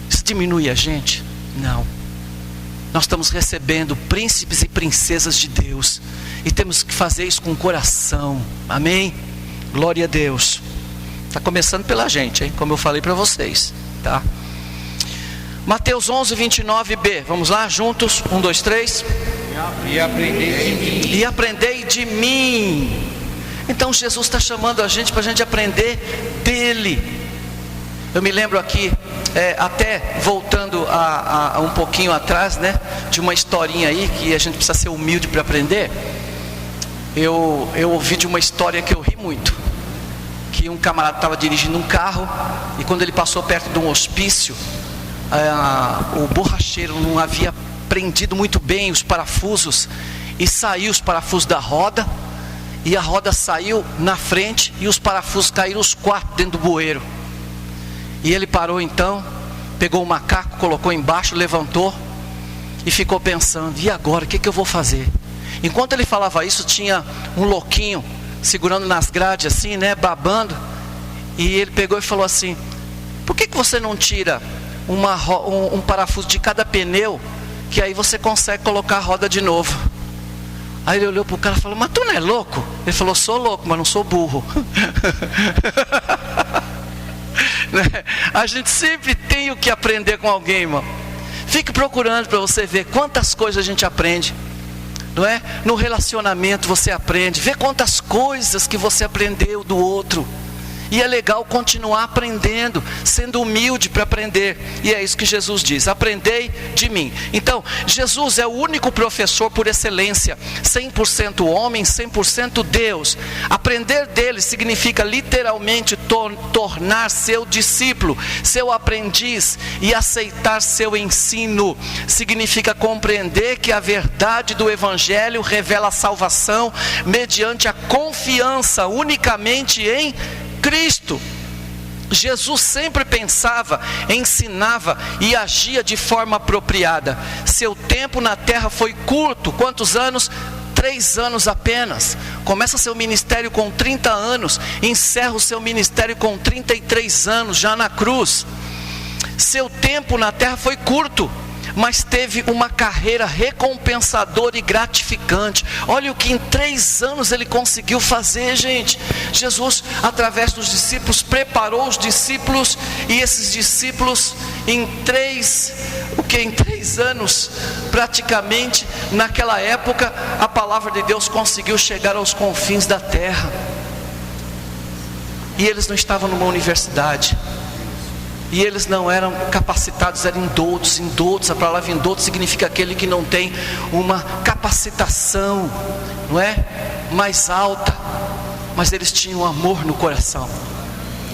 Isso diminui a gente? Não. Nós estamos recebendo príncipes e princesas de Deus, e temos que fazer isso com o coração. Amém? Glória a Deus. Está começando pela gente, hein? Como eu falei para vocês, tá? Mateus 11, 29b. Vamos lá, juntos? 1, 2, 3.
E aprendei de mim.
E aprendei de mim. Então Jesus está chamando a gente para a gente aprender dele. Eu me lembro aqui, até voltando a um pouquinho atrás, né, de uma historinha aí, que a gente precisa ser humilde para aprender. Eu ouvi de uma história que eu ri muito. Que um camarada estava dirigindo um carro, e quando ele passou perto de um hospício, o borracheiro não havia prendido muito bem os parafusos, e saiu os parafusos da roda, e a roda saiu na frente, e os parafusos caíram os 4 dentro do bueiro. E ele parou então, pegou o macaco, colocou embaixo, levantou e ficou pensando: e agora, o que eu vou fazer? Enquanto ele falava isso, tinha um louquinho segurando nas grades assim, né, babando. E ele pegou e falou assim: por que você não tira um parafuso de cada pneu, que aí você consegue colocar a roda de novo? Aí ele olhou para o cara e falou: mas tu não é louco? Ele falou: sou louco, mas não sou burro. A gente sempre tem o que aprender com alguém, irmão. Fique procurando para você ver quantas coisas a gente aprende, não é? No relacionamento você aprende. Vê quantas coisas que você aprendeu do outro. E é legal continuar aprendendo, sendo humilde para aprender. E é isso que Jesus diz: aprendei de mim. Então, Jesus é o único professor por excelência, 100% homem, 100% Deus. Aprender dele significa literalmente tornar seu discípulo, seu aprendiz, e aceitar seu ensino. Significa compreender que a verdade do Evangelho revela a salvação mediante a confiança unicamente em Cristo. Jesus sempre pensava, ensinava e agia de forma apropriada. Seu tempo na terra foi curto. Quantos anos? 3 anos apenas. Começa seu ministério com 30 anos, encerra o seu ministério com 33 anos, já na cruz. Seu tempo na terra foi curto, mas teve uma carreira recompensadora e gratificante. Olha o que em 3 anos ele conseguiu fazer, gente. Jesus, através dos discípulos, preparou os discípulos, e esses discípulos em 3 anos, praticamente, naquela época, a palavra de Deus conseguiu chegar aos confins da terra. E eles não estavam numa universidade, e eles não eram capacitados, eram indoutos. A palavra indouto significa aquele que não tem uma capacitação, não é? Mais alta. Mas eles tinham amor no coração.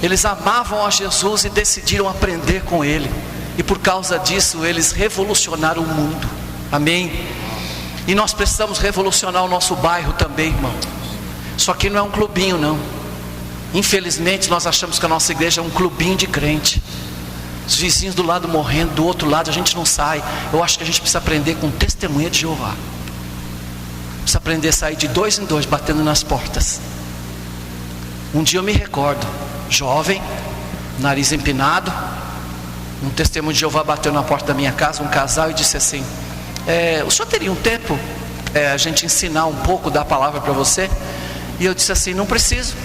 Eles amavam a Jesus e decidiram aprender com Ele. E por causa disso eles revolucionaram o mundo. Amém? E nós precisamos revolucionar o nosso bairro também, irmão. Só que não é um clubinho, não. Infelizmente nós achamos que a nossa igreja é um clubinho de crente. Os vizinhos do lado morrendo, do outro lado a gente não sai. Eu acho que a gente precisa aprender com testemunha de Jeová. Precisa aprender a sair de 2 em 2, batendo nas portas. Um dia eu me recordo, jovem, nariz empinado, um testemunho de Jeová bateu na porta da minha casa, um casal, e disse assim: o senhor teria um tempo a gente ensinar um pouco da palavra para você? E eu disse assim: não preciso,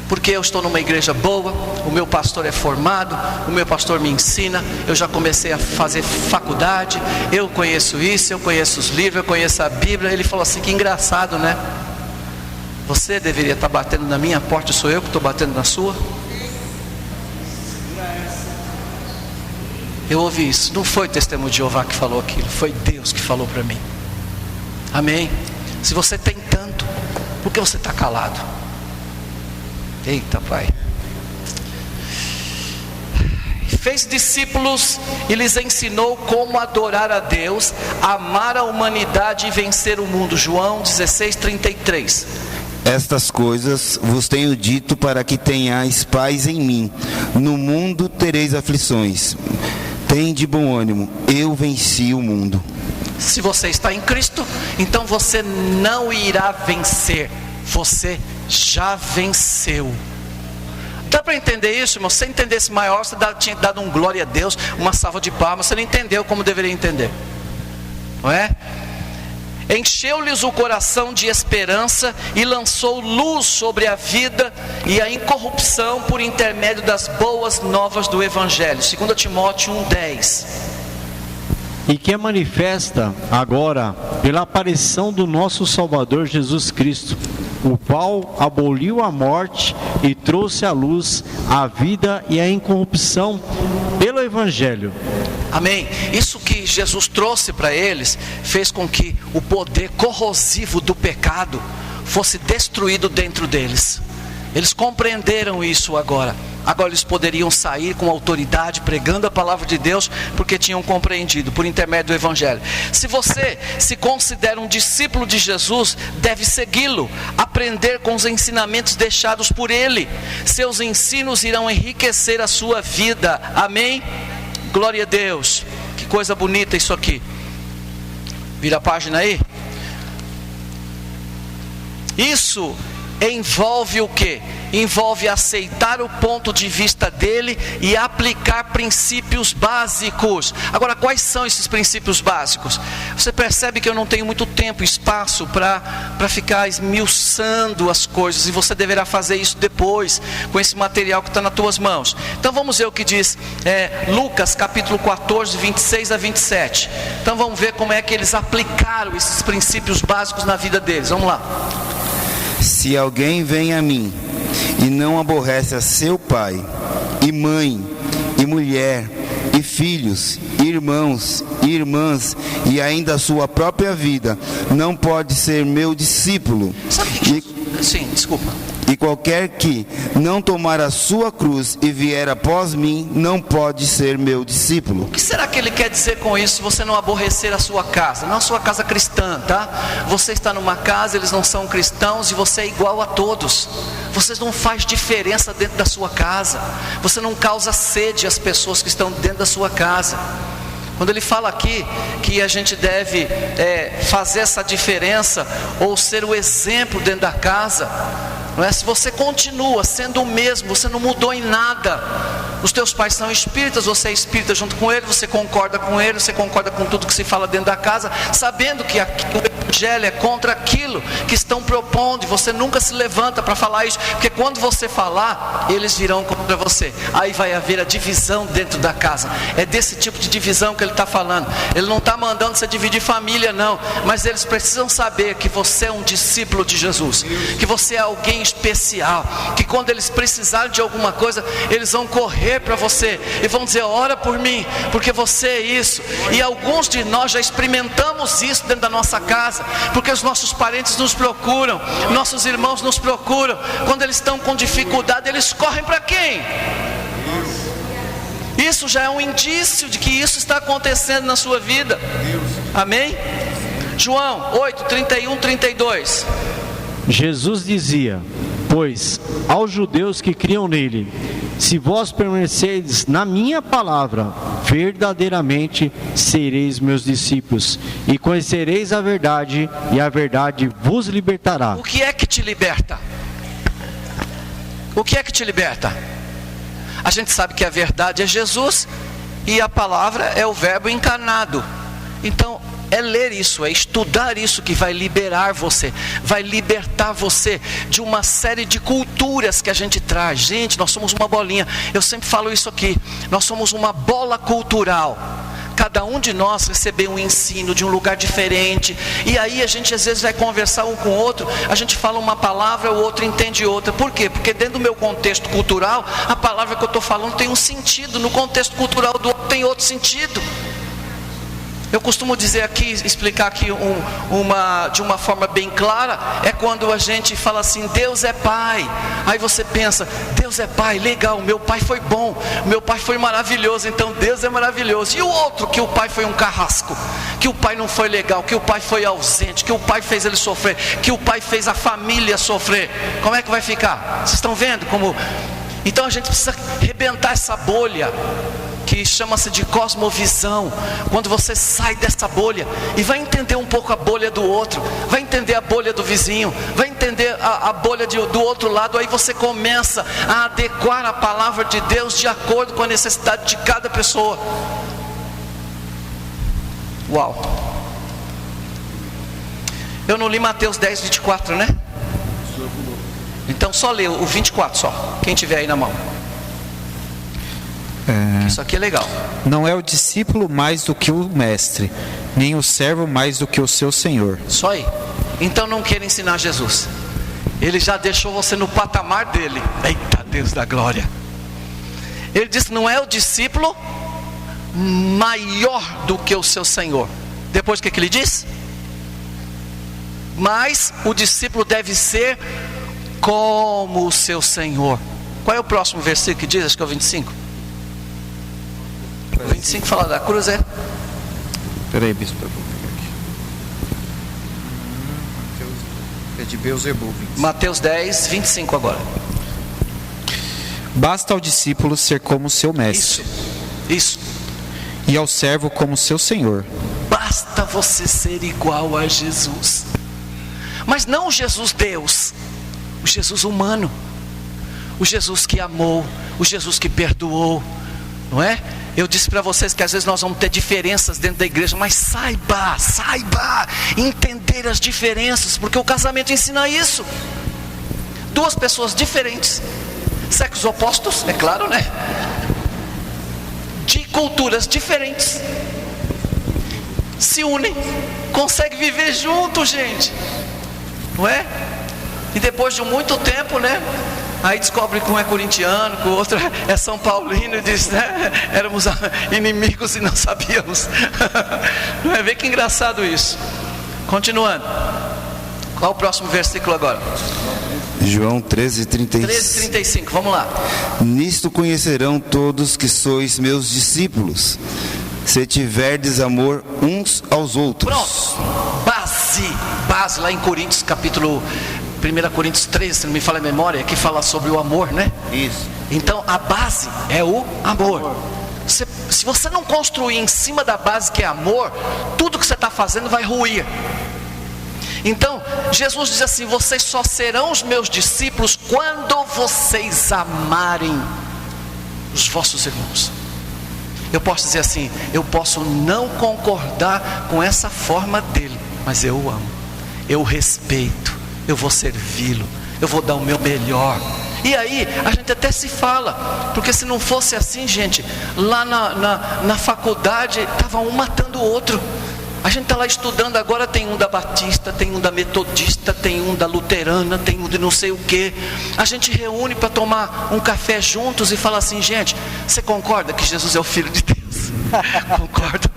porque eu estou numa igreja boa, o meu pastor é formado, o meu pastor me ensina, eu já comecei a fazer faculdade, eu conheço isso, eu conheço os livros, eu conheço a Bíblia. Ele falou assim: que engraçado, né? Você deveria estar batendo na minha porta, sou eu que estou batendo na sua. Eu ouvi isso. Não foi o testemunho de Jeová que falou aquilo, foi Deus que falou para mim. Amém? Se você tem tanto, por que você está calado? Eita, Pai. Fez discípulos e lhes ensinou como adorar a Deus, amar a humanidade e vencer o mundo. João 16:33.
Estas coisas vos tenho dito para que tenhais paz em mim. No mundo tereis aflições. Tende bom ânimo, eu venci o mundo.
Se você está em Cristo, então você não irá vencer, você já venceu. Dá para entender isso, irmão? Se você entendesse maior, você tinha dado um glória a Deus, uma salva de palmas. Você não entendeu como deveria entender, não é? Encheu-lhes o coração de esperança e lançou luz sobre a vida e a incorrupção por intermédio das boas novas do Evangelho. 2 Timóteo 1:10.
E que é manifesta agora pela aparição do nosso Salvador Jesus Cristo, o qual aboliu a morte e trouxe à luz a vida e a incorrupção pelo Evangelho.
Amém? Isso que Jesus trouxe para eles fez com que o poder corrosivo do pecado fosse destruído dentro deles. Eles compreenderam isso agora. Agora eles poderiam sair com autoridade, pregando a palavra de Deus, porque tinham compreendido por intermédio do Evangelho. Se você se considera um discípulo de Jesus, deve segui-lo, aprender com os ensinamentos deixados por Ele. Seus ensinos irão enriquecer a sua vida. Amém? Glória a Deus. Que coisa bonita isso aqui. Vira a página aí. Isso envolve o quê? Envolve aceitar o ponto de vista dele e aplicar princípios básicos. Agora, quais são esses princípios básicos? Você percebe que eu não tenho muito tempo e espaço para ficar esmiuçando as coisas, e você deverá fazer isso depois, com esse material que está nas tuas mãos. Então vamos ver o que diz Lucas capítulo 14, 26 a 27. Então vamos ver como é que eles aplicaram esses princípios básicos na vida deles. Vamos lá.
Se alguém vem a mim e não aborrece a seu pai, e mãe, e mulher, e filhos, e irmãos, e irmãs, e ainda a sua própria vida, não pode ser meu discípulo.
Sim, desculpa.
E qualquer que não tomar a sua cruz e vier após mim, não pode ser meu discípulo.
O que será que ele quer dizer com isso? Se você não aborrecer a sua casa, não a sua casa cristã, tá? Você está numa casa, eles não são cristãos, e você é igual a todos. você não faz diferença dentro da sua casa, você não causa sede às pessoas que estão dentro da sua casa. Quando ele fala aqui que a gente deve fazer essa diferença, ou ser o exemplo dentro da casa, não é? Se você continua sendo o mesmo, você não mudou em nada. Os teus pais são espíritas, você é espírita junto com ele, você concorda com ele, você concorda com tudo que se fala dentro da casa, sabendo que o evangelho é contra aquilo que estão propondo, e você nunca se levanta para falar isso, porque quando você falar, eles virão contra você. Aí vai haver a divisão dentro da casa. É desse tipo de divisão que ele está falando. Ele não está mandando você dividir família, não, mas eles precisam saber que você é um discípulo de Jesus, que você é alguém especial, que quando eles precisarem de alguma coisa, eles vão correr para você e vão dizer: ora por mim, porque você é isso. E alguns de nós já experimentamos isso dentro da nossa casa, porque os nossos parentes nos procuram, nossos irmãos nos procuram. Quando eles estão com dificuldade, eles correm para quem? Isso já é um indício de que isso está acontecendo na sua vida. Amém? João 8, 31, 32.
Jesus dizia: pois aos judeus que criam nele, se vós permanecerdes na minha palavra, verdadeiramente sereis meus discípulos, e conhecereis a verdade, e a verdade vos libertará.
O que é que te liberta? O que é que te liberta? A gente sabe que a verdade é Jesus, e a palavra é o verbo encarnado. Então, é ler isso, é estudar isso que vai liberar você, vai libertar você de uma série de culturas que a gente traz. Gente, nós somos uma bolinha, eu sempre falo isso aqui, nós somos uma bola cultural. Cada um de nós recebeu um ensino de um lugar diferente, e aí a gente às vezes vai conversar um com o outro, a gente fala uma palavra, o outro entende outra. Por quê? Porque dentro do meu contexto cultural, a palavra que eu estou falando tem um sentido, no contexto cultural do outro tem outro sentido. Eu costumo dizer aqui, explicar aqui de uma forma bem clara, é quando a gente fala assim: Deus é Pai. Aí você pensa: Deus é Pai, legal, meu pai foi bom, meu pai foi maravilhoso, então Deus é maravilhoso. E o outro, que o pai foi um carrasco, que o pai não foi legal, que o pai foi ausente, que o pai fez ele sofrer, que o pai fez a família sofrer, como é que vai ficar? Vocês estão vendo como... Então a gente precisa arrebentar essa bolha, que chama-se de cosmovisão. Quando você sai dessa bolha e vai entender um pouco a bolha do outro, vai entender a bolha do vizinho, vai entender a bolha do outro lado, aí você começa a adequar a palavra de Deus de acordo com a necessidade de cada pessoa. Uau! Eu não li Mateus 10, 24, né? Então só lê o 24 só, quem tiver aí na mão. Isso aqui é legal.
Não é o discípulo mais do que o mestre, nem o servo mais do que o seu senhor.
Só aí. Então não queira ensinar Jesus. Ele já deixou você no patamar dele. Eita Deus da glória. Ele disse: não é o discípulo maior do que o seu senhor. Depois o que ele diz? Mas o discípulo deve ser como o seu senhor. Qual é o próximo versículo que diz? Acho que é o 25. O 25 fala da cruz, é?
Peraí, bispo, eu vou pegar aqui. É de Beelzebub.
Mateus 10, 25 agora.
Basta ao discípulo ser como seu mestre.
Isso.
E ao servo como seu senhor.
Basta você ser igual a Jesus. Mas não o Jesus Deus, o Jesus humano, o Jesus que amou, o Jesus que perdoou, não é? Eu disse para vocês que às vezes nós vamos ter diferenças dentro da igreja, mas saiba entender as diferenças, porque o casamento ensina isso. Duas pessoas diferentes, sexos opostos, é claro, né? De culturas diferentes, se unem, conseguem viver juntos, gente, não é? E depois de muito tempo, né? Aí descobre que um é corintiano, que o outro é São Paulino, e diz, né? Éramos inimigos e não sabíamos. Não é? Vê que engraçado isso. Continuando. Qual o próximo versículo agora?
João 13:35.
13:35, vamos lá.
Nisto conhecerão todos que sois meus discípulos, se tiverdes amor uns aos outros.
Pronto. Base lá em Coríntios capítulo 1 Coríntios 13, se não me falha a memória, que fala sobre o amor, né?
Isso.
Então a base é o amor. Se você não construir em cima da base que é amor, tudo que você está fazendo vai ruir. Então Jesus diz assim: vocês só serão os meus discípulos quando vocês amarem os vossos irmãos. Eu posso dizer assim: eu posso não concordar com essa forma dele, mas eu o amo, eu o respeito, eu vou servi-lo, eu vou dar o meu melhor. E aí a gente até se fala, porque se não fosse assim, gente, lá na faculdade estava um matando o outro. A gente está lá estudando agora, tem um da Batista, tem um da Metodista, tem um da Luterana, tem um de não sei o que. A gente reúne para tomar um café juntos e fala assim: gente, você concorda que Jesus é o Filho de Deus? Concordo.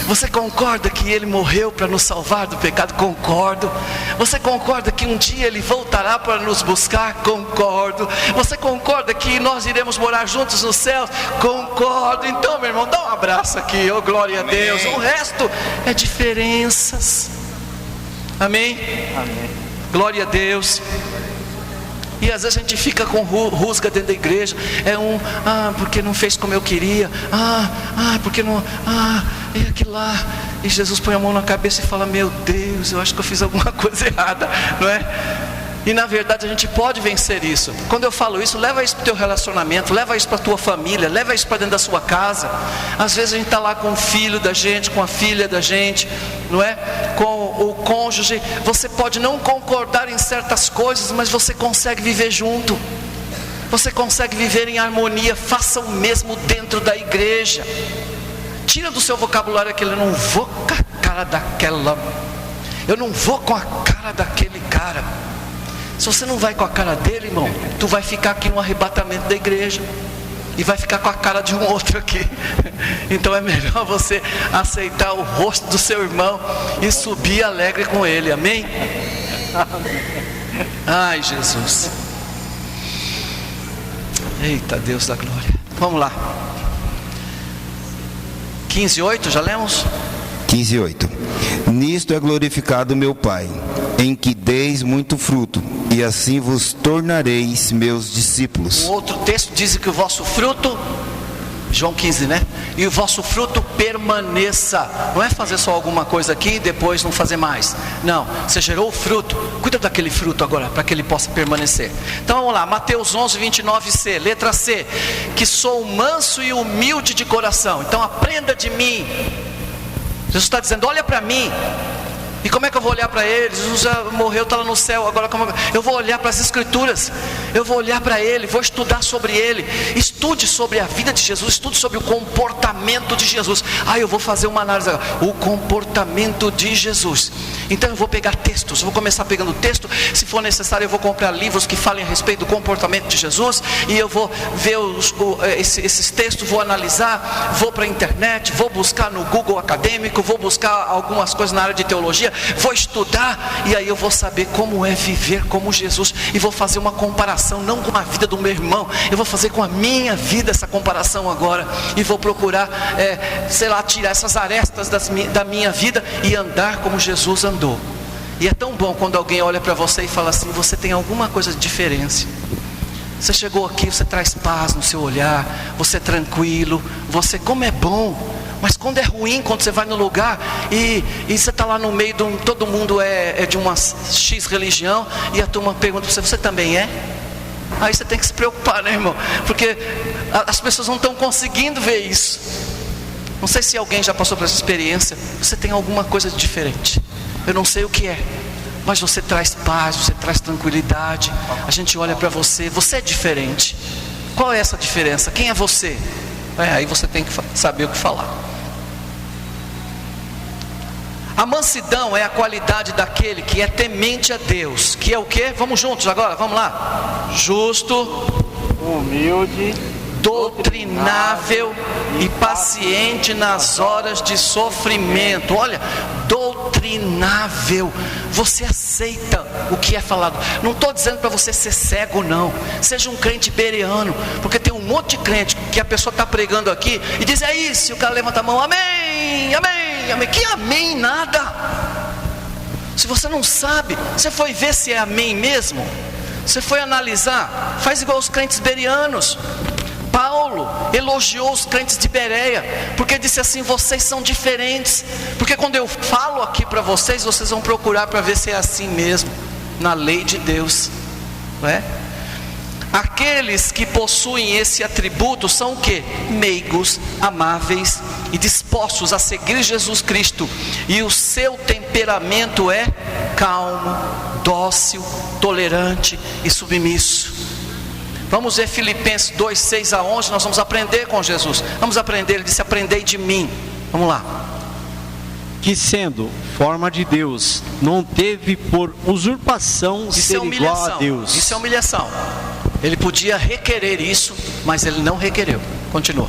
Você concorda que Ele morreu para nos salvar do pecado? Concordo. Você concorda que um dia Ele voltará para nos buscar? Concordo. Você concorda que nós iremos morar juntos nos céus? Concordo. Então, meu irmão, dá um abraço aqui, oh glória a Deus. O resto é diferenças. Amém?
Amém.
Glória a Deus. E às vezes a gente fica com rusga dentro da igreja. Porque não fez como eu queria. Porque não. E aquilo lá. E Jesus põe a mão na cabeça e fala: meu Deus, eu acho que eu fiz alguma coisa errada, não é? E na verdade a gente pode vencer isso. Quando eu falo isso, leva isso para o teu relacionamento, leva isso para a tua família, leva isso para dentro da sua casa. Às vezes a gente está lá com o filho da gente, com a filha da gente, não é? Com o cônjuge. Você pode não concordar em certas coisas, mas você consegue viver junto. Você consegue viver em harmonia. Faça o mesmo dentro da igreja. Tira do seu vocabulário aquele: eu não vou com a cara daquela, eu não vou com a cara daquele cara. Se você não vai com a cara dele, irmão, tu vai ficar aqui no arrebatamento da igreja e vai ficar com a cara de um outro aqui. Então é melhor você aceitar o rosto do seu irmão e subir alegre com ele. Amém? Ai, Jesus. Eita Deus da glória. Vamos lá. 15:8, já lemos?
15:8. Nisto é glorificado meu Pai, em que deis muito fruto, e assim vos tornareis meus discípulos.
O outro texto diz que o vosso fruto, João 15, né? E o vosso fruto permaneça. Não é fazer só alguma coisa aqui e depois não fazer mais. Não, você gerou o fruto, cuida daquele fruto agora, para que ele possa permanecer. Então vamos lá, Mateus 11:29c, letra C. Que sou manso e humilde de coração. Então aprenda de mim. Jesus está dizendo: olha para mim. E como é que eu vou olhar para ele? Jesus já morreu, está lá no céu. Agora eu vou olhar para as Escrituras, eu vou olhar para ele, vou estudar sobre ele. Estude sobre a vida de Jesus, estude sobre o comportamento de Jesus. Eu vou fazer uma análise agora. O comportamento de Jesus. Então eu vou pegar textos, eu vou começar pegando texto. Se for necessário, eu vou comprar livros que falem a respeito do comportamento de Jesus. E eu vou ver esses textos, vou analisar. Vou para a internet, vou buscar no Google acadêmico, vou buscar algumas coisas na área de teologia, vou estudar, e aí eu vou saber como é viver como Jesus, e vou fazer uma comparação, não com a vida do meu irmão, eu vou fazer com a minha vida essa comparação agora, e vou procurar, tirar essas arestas da minha vida, e andar como Jesus andou. E é tão bom quando alguém olha para você e fala assim: você tem alguma coisa de diferença. Você chegou aqui, você traz paz no seu olhar, você é tranquilo, como é bom. Mas quando é ruim, quando você vai no lugar e você está lá no meio de todo mundo é de uma X religião, e a turma pergunta para você também é? Aí você tem que se preocupar, né, irmão? Porque as pessoas não estão conseguindo ver isso. Não sei se alguém já passou por essa experiência. Você tem alguma coisa de diferente. Eu não sei o que é, mas você traz paz, você traz tranquilidade. A gente olha para você, você é diferente. Qual é essa diferença? Quem é você? Aí você tem que saber o que falar. A mansidão é a qualidade daquele que é temente a Deus. Que é o quê? Vamos juntos agora, vamos lá. Justo,
humilde,
doutrinável e paciente nas horas de sofrimento. Olha, doutrinável. Você aceita o que é falado. Não estou dizendo para você ser cego, não. Seja um crente bereano, porque tem um monte de crente que a pessoa está pregando aqui e diz: é isso, e o cara levanta a mão: amém, amém, amém. Que amém nada. Se você não sabe, você foi ver se é amém mesmo? Você foi analisar? Faz igual os crentes bereanos. Paulo elogiou os crentes de Bereia, porque disse assim: vocês são diferentes, porque quando eu falo aqui para vocês, vocês vão procurar para ver se é assim mesmo, na lei de Deus, não é? Aqueles que possuem esse atributo são o quê? Meigos, amáveis e dispostos a seguir Jesus Cristo, e o seu temperamento é calmo, dócil, tolerante e submisso. Vamos ver Filipenses 2, 6 a 11, nós vamos aprender com Jesus. Vamos aprender, ele disse: aprendei de mim. Vamos lá.
Que sendo forma de Deus, não teve por usurpação ser igual a Deus.
Isso é humilhação. Ele podia requerer isso, mas ele não requereu. Continua.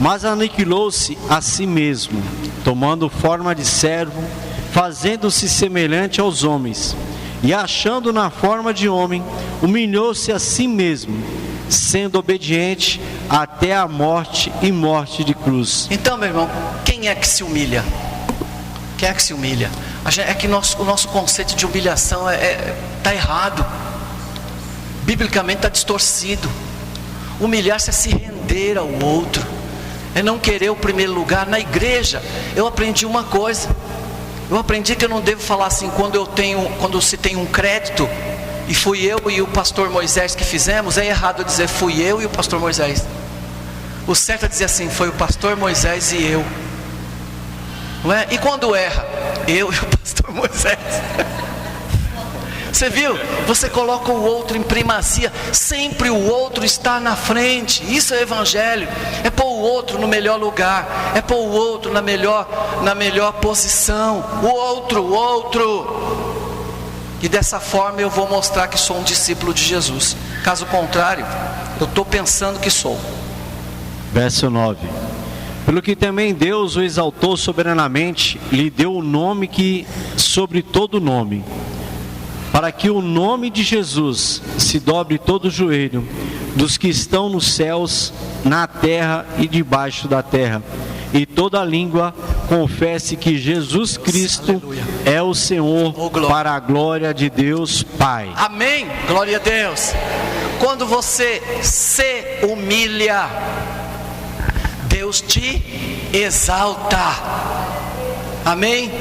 Mas aniquilou-se a si mesmo, tomando forma de servo, fazendo-se semelhante aos homens, e achando na forma de homem, humilhou-se a si mesmo, sendo obediente até a morte e morte de cruz.
Então, meu irmão, quem é que se humilha? Quem é que se humilha? É que o nosso conceito de humilhação está errado. Biblicamente está distorcido. Humilhar-se é se render ao outro, é não querer o primeiro lugar. Na igreja eu aprendi uma coisa. Eu aprendi que eu não devo falar assim quando se tem um crédito, e fui eu e o pastor Moisés que fizemos. É errado dizer fui eu e o pastor Moisés. O certo é dizer assim: foi o pastor Moisés e eu, não é? E quando erra, eu e o pastor Moisés. Você viu? Você coloca o outro em primazia. Sempre o outro está na frente. Isso é evangelho. É pôr o outro no melhor lugar. É pôr o outro na melhor posição. O outro. E dessa forma eu vou mostrar que sou um discípulo de Jesus. Caso contrário, eu estou pensando que sou.
Verso 9. Pelo que também Deus o exaltou soberanamente, lhe deu o nome que sobre todo nome, para que o nome de Jesus se dobre todo o joelho, dos que estão nos céus, na terra e debaixo da terra, e toda língua confesse que Jesus Cristo é o Senhor, para a glória de Deus Pai.
Amém, glória a Deus. Quando você se humilha, Deus te exalta. Amém?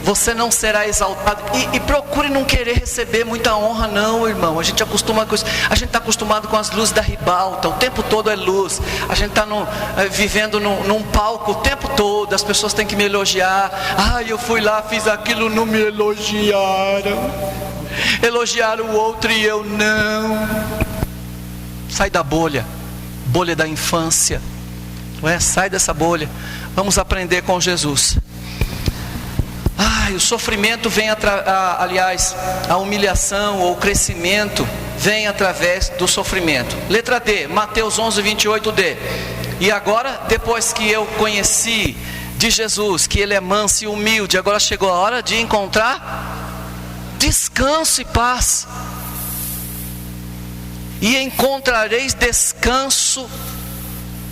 Você não será exaltado. E procure não querer receber muita honra, não, irmão. A gente acostuma com isso. A gente está acostumado com as luzes da ribalta. O tempo todo é luz. A gente está vivendo num palco o tempo todo. As pessoas têm que me elogiar. Eu fui lá, fiz aquilo, não me elogiaram. Elogiaram o outro e eu não. Sai da bolha. Bolha da infância. Não é? Sai dessa bolha. Vamos aprender com Jesus. O sofrimento vem a humilhação ou o crescimento vem através do sofrimento. Letra D, Mateus 11, 28D. E agora, depois que eu conheci de Jesus, que Ele é manso e humilde, agora chegou a hora de encontrar descanso e paz. E encontrareis descanso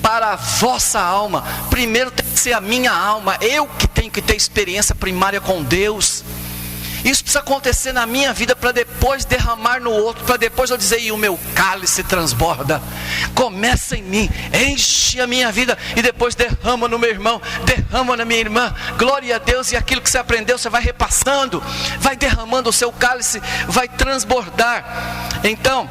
para a vossa alma. Primeiro tem que ser a minha alma. Eu que tenho que ter experiência primária com Deus. Isso precisa acontecer na minha vida para depois derramar no outro, para depois eu dizer: e o meu cálice transborda. Começa em mim, enche a minha vida e depois derrama no meu irmão, derrama na minha irmã. Glória a Deus. E aquilo que você aprendeu, você vai repassando, vai derramando, o seu cálice vai transbordar. Então,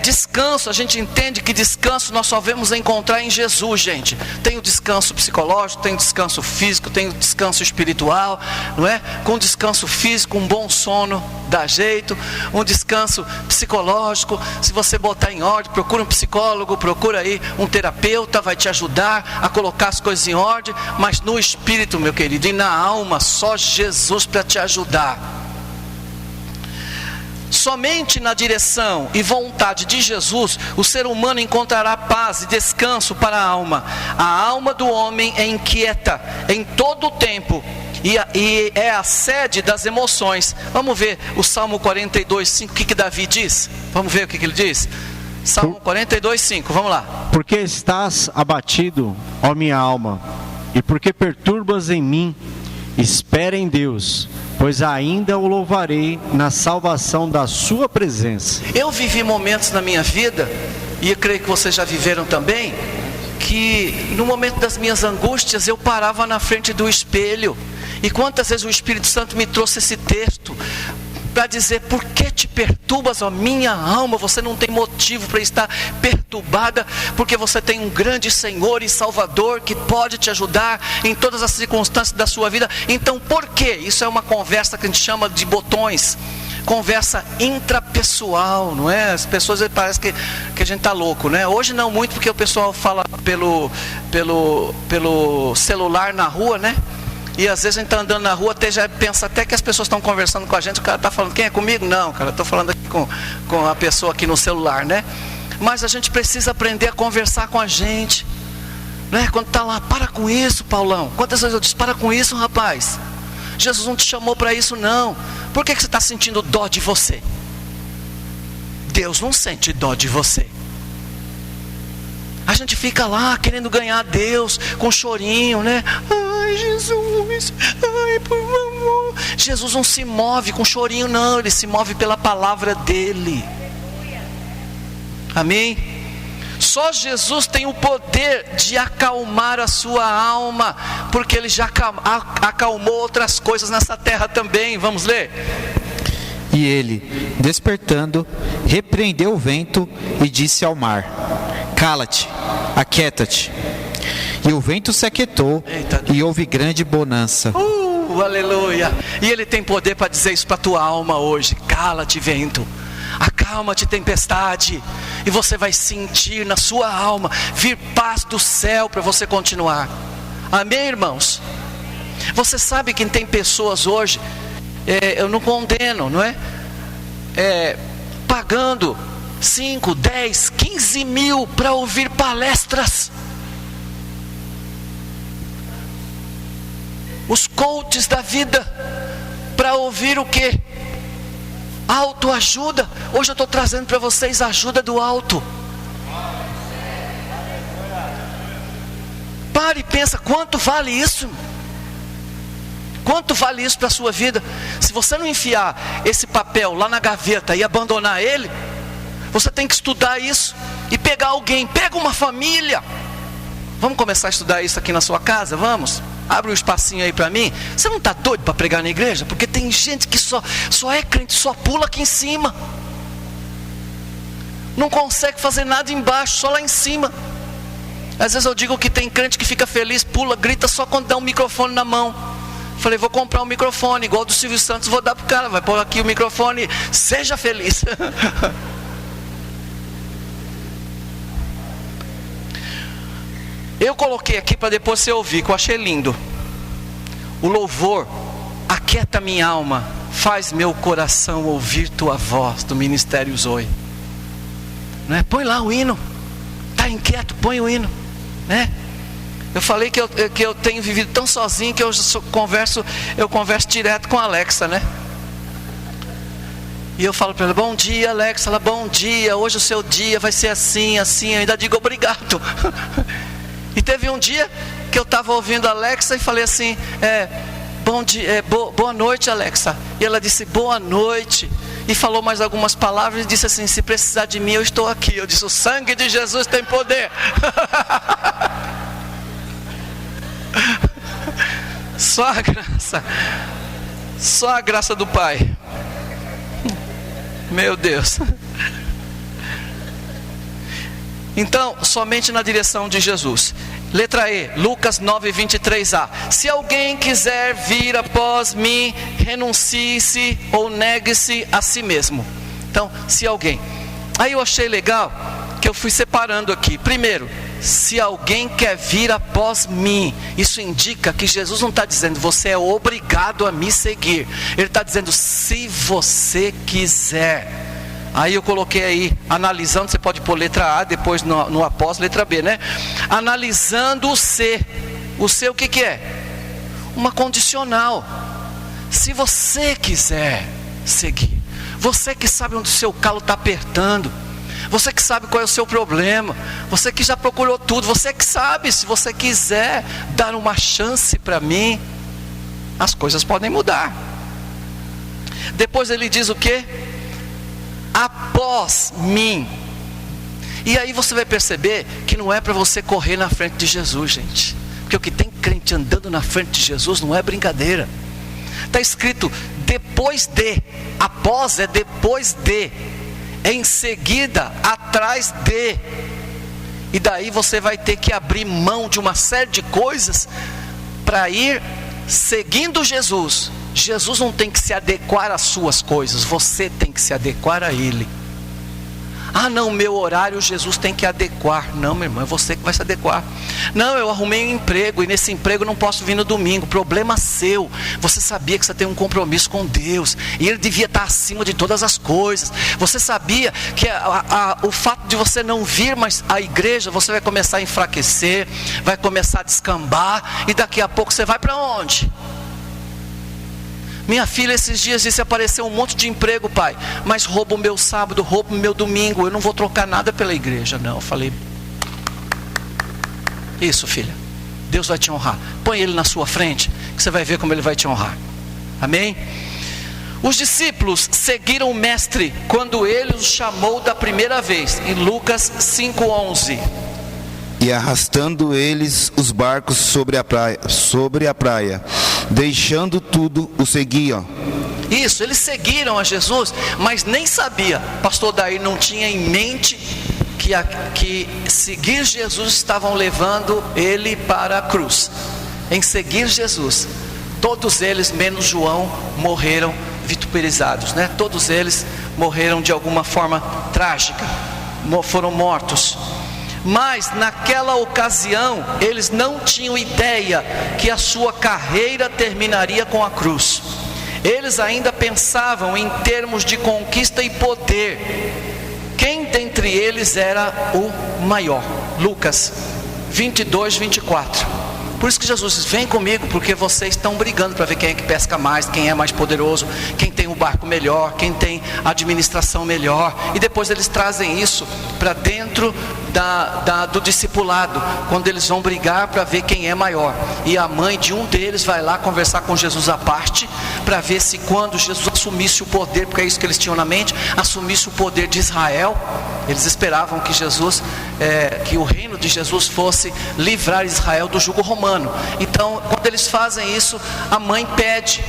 descanso, a gente entende que descanso nós só vamos encontrar em Jesus, gente. Tem o descanso psicológico, tem o descanso físico, tem o descanso espiritual, não é? Com descanso físico, um bom sono dá jeito. Um descanso psicológico, se você botar em ordem, procura um psicólogo, procura aí um terapeuta, vai te ajudar a colocar as coisas em ordem. Mas no espírito, meu querido, e na alma, só Jesus para te ajudar. Somente na direção e vontade de Jesus, o ser humano encontrará paz e descanso para a alma. A alma do homem é inquieta em todo o tempo e é a sede das emoções. Vamos ver o Salmo 42:5, o que Davi diz? Vamos ver o que ele diz? Salmo 42:5, vamos lá.
Porque estás abatido, ó minha alma, e porque perturbas em mim, espere em Deus, pois ainda o louvarei na salvação da sua presença.
Eu vivi momentos na minha vida, e eu creio que vocês já viveram também, que no momento das minhas angústias eu parava na frente do espelho, e quantas vezes o Espírito Santo me trouxe esse texto para dizer: por que te perturbas, ó minha alma? Você não tem motivo para estar perturbada, porque você tem um grande Senhor e Salvador que pode te ajudar em todas as circunstâncias da sua vida. Então por quê? Isso é uma conversa que a gente chama de botões, conversa intrapessoal, não é? As pessoas parecem que a gente está louco, né? Hoje não muito, porque o pessoal fala pelo celular na rua, né? E às vezes a gente está andando na rua, até já pensa até que as pessoas estão conversando com a gente. O cara está falando: quem é comigo? Não, cara, eu estou falando aqui com a pessoa aqui no celular, né? Mas a gente precisa aprender a conversar com a gente, né? Quando está lá: para com isso, Paulão. Quantas vezes eu disse: para com isso, rapaz. Jesus não te chamou para isso, não. Por que você está sentindo dó de você? Deus não sente dó de você. A gente fica lá querendo ganhar Deus com chorinho, né? Ai, Jesus, ai, por favor. Jesus não se move com chorinho, não. Ele se move pela palavra dele. Amém? Só Jesus tem o poder de acalmar a sua alma, porque ele já acalmou outras coisas nessa terra também. Vamos ler?
E ele, despertando, repreendeu o vento e disse ao mar: cala-te, aquieta-te. E o vento se aquietou. E houve grande bonança.
Aleluia. E ele tem poder para dizer isso para a tua alma hoje: cala-te, vento, acalma-te, tempestade. E você vai sentir na sua alma vir paz do céu para você continuar. Amém, irmãos? Você sabe que tem pessoas hoje, eu não condeno, não é? Pagando 5, 10, 15 mil para ouvir palestras. Os coaches da vida, para ouvir o que? Autoajuda. Hoje eu estou trazendo para vocês a ajuda do alto. Pare e pensa: quanto vale isso? Quanto vale isso para a sua vida? Se você não enfiar esse papel lá na gaveta e abandonar ele, você tem que estudar isso e pegar alguém, pega uma família. Vamos começar a estudar isso aqui na sua casa? Vamos? Abre um espacinho aí para mim. Você não está doido para pregar na igreja? Porque tem gente que só é crente, só pula aqui em cima, não consegue fazer nada embaixo, só lá em cima. Às vezes eu digo que tem crente que fica feliz, pula, grita só quando dá um microfone na mão. Falei: vou comprar um microfone igual do Silvio Santos, vou dar pro cara, vai pôr aqui o microfone, seja feliz. Eu coloquei aqui para depois você ouvir, que eu achei lindo. O louvor aquieta minha alma, faz meu coração ouvir tua voz, do Ministério Zoe. Não é? Põe lá o hino. Está inquieto, põe o hino, né? Eu falei que eu tenho vivido tão sozinho que eu converso direto com a Alexa, né? E eu falo para ela: bom dia, Alexa. Ela: bom dia, hoje o seu dia vai ser assim, assim. Eu ainda digo obrigado. E teve um dia que eu estava ouvindo a Alexa e falei assim: bom dia, boa noite, Alexa. E ela disse: boa noite. E falou mais algumas palavras e disse assim: se precisar de mim, eu estou aqui. Eu disse: o sangue de Jesus tem poder. Só a graça do Pai. Meu Deus. Então, somente na direção de Jesus. Letra E, Lucas 9:23a. Se alguém quiser vir após mim, renuncie-se ou negue-se a si mesmo. Então, se alguém. Aí eu achei legal que eu fui separando aqui. Primeiro, se alguém quer vir após mim, isso indica que Jesus não está dizendo você é obrigado a me seguir. Ele está dizendo se você quiser. Aí eu coloquei aí, analisando, você pode pôr letra A, depois no após, letra B, né? Analisando o C. O C o que é? Uma condicional. Se você quiser seguir, você que sabe onde o seu calo está apertando, você que sabe qual é o seu problema, você que já procurou tudo, você que sabe, se você quiser dar uma chance para mim, as coisas podem mudar. Depois ele diz o quê? Após mim. E aí você vai perceber que não é para você correr na frente de Jesus, gente. Porque o que tem crente andando na frente de Jesus não é brincadeira. Está escrito depois de. Após é depois de. Em seguida, atrás de. E daí você vai ter que abrir mão de uma série de coisas para ir seguindo Jesus. Jesus não tem que se adequar às suas coisas, você tem que se adequar a Ele. Ah não, meu horário Jesus tem que adequar. Não, meu irmão, é você que vai se adequar. Não, eu arrumei um emprego e nesse emprego não posso vir no domingo. Problema seu. Você sabia que você tem um compromisso com Deus e Ele devia estar acima de todas as coisas. Você sabia que o fato de você não vir mais à igreja, você vai começar a enfraquecer, vai começar a descambar e daqui a pouco você vai para onde? Minha filha esses dias disse, apareceu um monte de emprego, pai, mas rouba o meu sábado, rouba o meu domingo, eu não vou trocar nada pela igreja. Não, eu falei, isso filha, Deus vai te honrar, põe Ele na sua frente, que você vai ver como Ele vai te honrar. Amém? Os discípulos seguiram o mestre quando Ele os chamou da primeira vez, em Lucas 5:11.
E arrastando eles os barcos sobre a praia, deixando tudo, o seguiam.
Isso, eles seguiram a Jesus, mas nem sabia. Pastor Daí não tinha em mente que seguir Jesus estavam levando ele para a cruz. Em seguir Jesus, todos eles, menos João, morreram vituperizados, né? Todos eles morreram de alguma forma trágica, foram mortos. Mas naquela ocasião eles não tinham ideia que a sua carreira terminaria com a cruz. Eles ainda pensavam em termos de conquista e poder. Quem dentre eles era o maior? Lucas 22:24. Por isso que Jesus diz, vem comigo, porque vocês estão brigando para ver quem é que pesca mais, quem é mais poderoso, quem tem o barco melhor, quem tem a administração melhor. E depois eles trazem isso para dentro do discipulado, quando eles vão brigar para ver quem é maior. E a mãe de um deles vai lá conversar com Jesus à parte, para ver se quando Jesus assumisse o poder, porque é isso que eles tinham na mente, assumisse o poder de Israel, eles esperavam que Jesus, que o reino de Jesus fosse livrar Israel do jugo romano. Então, quando eles fazem isso, a mãe pede,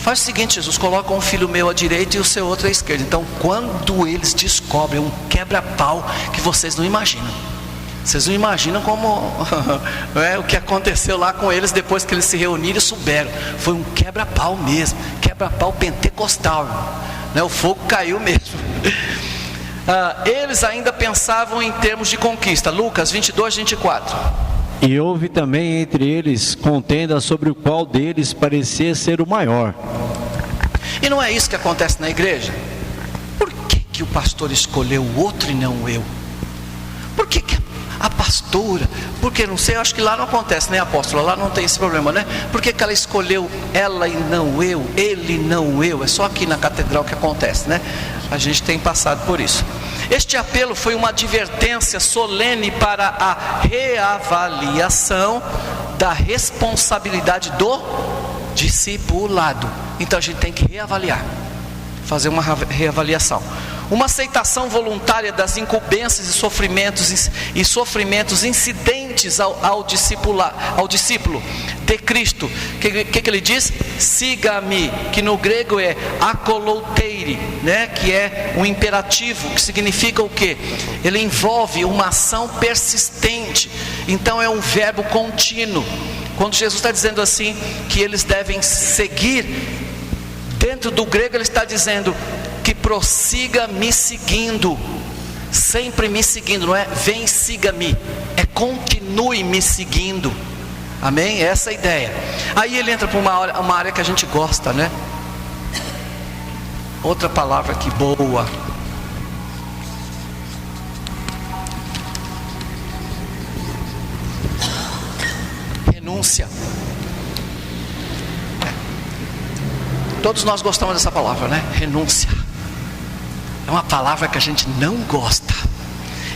faz o seguinte, Jesus, coloca um filho meu à direita e o seu outro à esquerda. Então, quando eles descobrem um quebra-pau que vocês não imaginam, vocês não imaginam como o que aconteceu lá com eles depois que eles se reuniram e souberam. Foi um quebra-pau mesmo, quebra-pau pentecostal, né? O fogo caiu mesmo. Eles ainda pensavam em termos de conquista. Lucas 22:24.
E houve também entre eles contenda sobre o qual deles parecia ser o maior.
E não é isso que acontece na igreja? Por que o pastor escolheu o outro e não eu? Por que a pastora? Porque não sei, eu acho que lá não acontece, né, apóstola? Lá não tem esse problema, né? Por que ela escolheu ela e não eu, ele e não eu? É só aqui na catedral que acontece, né? A gente tem passado por isso. Este apelo foi uma advertência solene para a reavaliação da responsabilidade do discipulado. Então a gente tem que reavaliar, fazer uma reavaliação. Uma aceitação voluntária das incumbências e sofrimentos incidentes ao discípulo de Cristo. Que ele diz? Siga-me, que no grego é akolouteiri, né? Que é um imperativo, que significa o quê? Ele envolve uma ação persistente. Então é um verbo contínuo. Quando Jesus está dizendo assim, que eles devem seguir, dentro do grego ele está dizendo que prossiga me seguindo, sempre me seguindo, não é vem siga-me, é continue me seguindo. Amém? Essa é a ideia. Aí ele entra para uma área que a gente gosta, né? Outra palavra que boa. Renúncia. Todos nós gostamos dessa palavra, né? Renúncia. É uma palavra que a gente não gosta.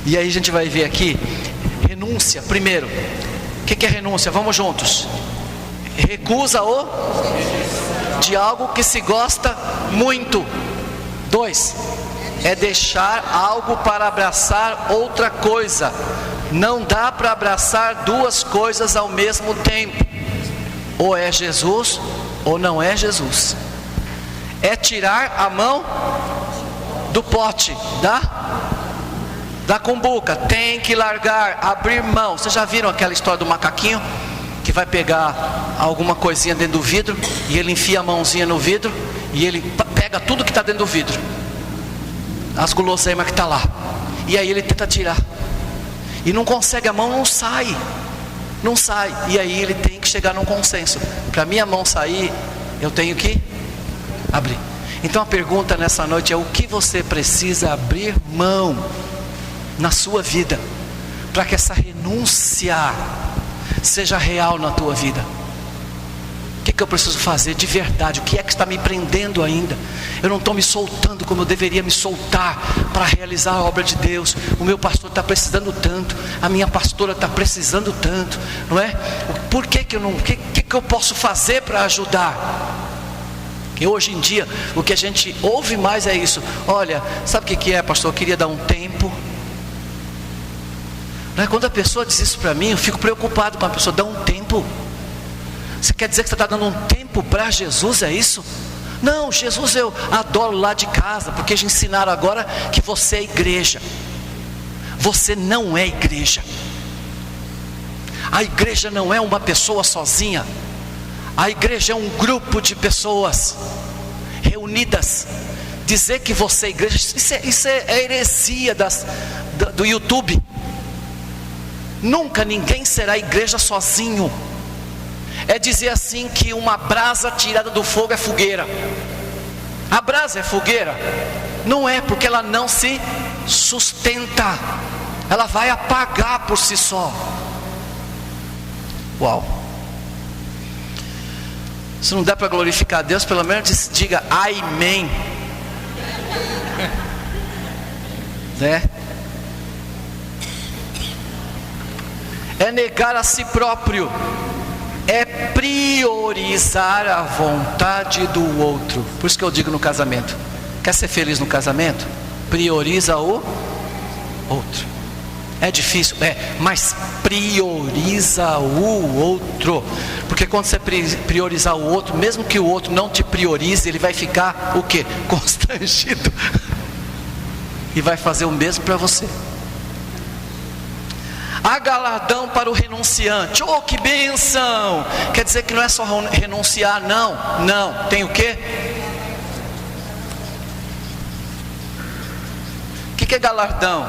E aí a gente vai ver aqui, renúncia, primeiro. O que é renúncia? Vamos juntos. Recusa de algo que se gosta muito. 2, é deixar algo para abraçar outra coisa. Não dá para abraçar duas coisas ao mesmo tempo. Ou é Jesus, ou não é Jesus. É tirar a mão do pote, da cumbuca. Tem que largar, abrir mão. Vocês já viram aquela história do macaquinho? Que vai pegar alguma coisinha dentro do vidro, e ele enfia a mãozinha no vidro, e ele pega tudo que está dentro do vidro, as guloseimas que está lá, e aí ele tenta tirar, e não consegue, a mão não sai, e aí ele tem que chegar num consenso: para minha mão sair, eu tenho que abrir. Então a pergunta nessa noite é: o que você precisa abrir mão na sua vida, para que essa renúncia seja real na tua vida? O que eu preciso fazer de verdade? O que é que está me prendendo ainda? Eu não estou me soltando como eu deveria me soltar para realizar a obra de Deus. O meu pastor está precisando tanto, a minha pastora está precisando tanto, não é? Por que que eu não? O que eu posso fazer para ajudar? Porque hoje em dia o que a gente ouve mais é isso: olha, sabe o que é, pastor? Eu queria dar um tempo. Quando a pessoa diz isso para mim, eu fico preocupado com a pessoa. Dá um tempo. Você quer dizer que você está dando um tempo para Jesus, é isso? Não, Jesus eu adoro lá de casa, porque já ensinaram agora que você é igreja. Você não é igreja. A igreja não é uma pessoa sozinha. A igreja é um grupo de pessoas reunidas. Dizer que você é igreja, isso é heresia do YouTube. Nunca ninguém será igreja sozinho. É dizer assim que uma brasa tirada do fogo é fogueira. A brasa é fogueira? Não é, porque ela não se sustenta. Ela vai apagar por si só. Uau. Se não der para glorificar a Deus, pelo menos diga amém. Né? É negar a si próprio, é priorizar a vontade do outro. Por isso que eu digo no casamento: quer ser feliz no casamento? Prioriza o outro. É difícil, mas prioriza o outro. Porque quando você priorizar o outro, mesmo que o outro não te priorize, ele vai ficar o quê? Constrangido. E vai fazer o mesmo para você. Há galardão para o renunciante. Oh, que bênção! Quer dizer que não é só renunciar, não. Tem o quê? O que é galardão?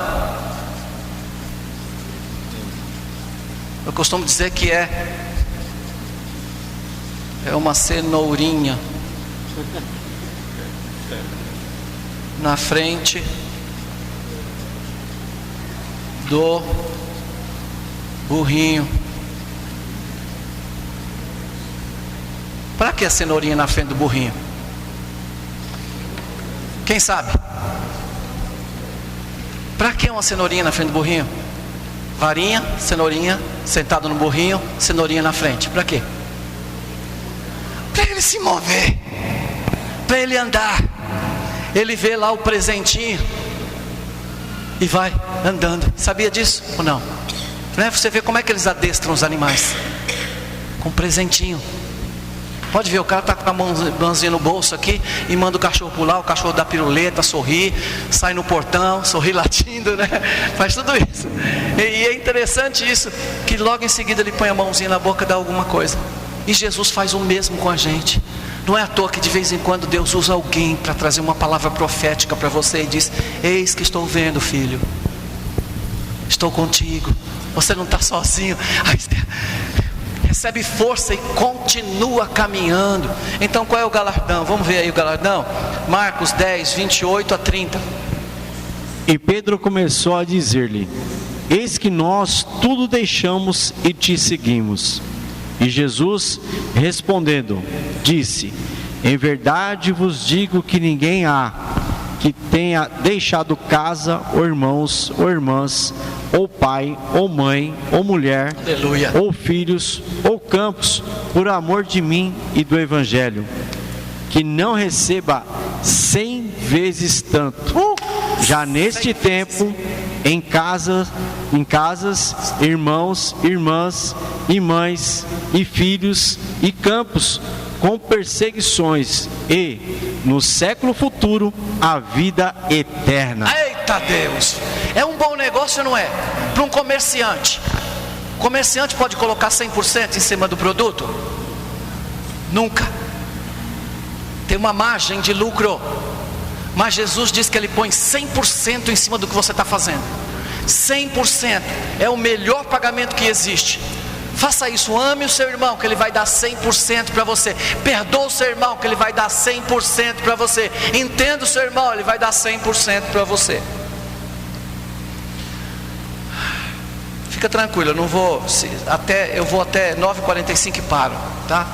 Eu costumo dizer que é uma cenourinha na frente do burrinho. Para que a cenourinha na frente do burrinho? Quem sabe? Para que uma cenourinha na frente do burrinho? Varinha, cenourinha, sentado no burrinho, cenourinha na frente. Para quê? Para ele se mover, para ele andar. Ele vê lá o presentinho e vai andando. Sabia disso ou não? Você vê como é que eles adestram os animais? Com presentinho. Pode ver, o cara está com a mãozinha no bolso aqui e manda o cachorro pular, o cachorro dá piruleta, sorri, sai no portão, sorri latindo, né? Faz tudo isso. E é interessante isso, que logo em seguida ele põe a mãozinha na boca e dá alguma coisa. E Jesus faz o mesmo com a gente. Não é à toa que de vez em quando Deus usa alguém para trazer uma palavra profética para você e diz: eis que estou vendo, filho, estou contigo. Você não está sozinho. Recebe força e continua caminhando. Então qual é o galardão? Vamos ver aí o galardão. Marcos 10, 28 a 30.
E Pedro começou a dizer-lhe: eis que nós tudo deixamos e te seguimos. E Jesus, respondendo, disse: em verdade vos digo que ninguém há que tenha deixado casa, ou irmãos, ou irmãs, ou pai, ou mãe, ou mulher,
Aleluia.
ou filhos, ou campos, por amor de mim e do Evangelho, que não receba 100 vezes tanto, já neste tempo, em casas, irmãos, irmãs, e mães, e filhos, e campos, com perseguições, e no século futuro a vida eterna.
Eita Deus! É um bom negócio, não é? Para um comerciante. O comerciante pode colocar 100% em cima do produto? Nunca. Tem uma margem de lucro. Mas Jesus diz que Ele põe 100% em cima do que você está fazendo. 100% é o melhor pagamento que existe. Faça isso, ame o seu irmão, que ele vai dar 100% para você. Perdoa o seu irmão, que ele vai dar 100% para você. Entenda o seu irmão, ele vai dar 100% para você. Fica tranquilo, eu não vou, eu vou até 9h45 e paro, tá?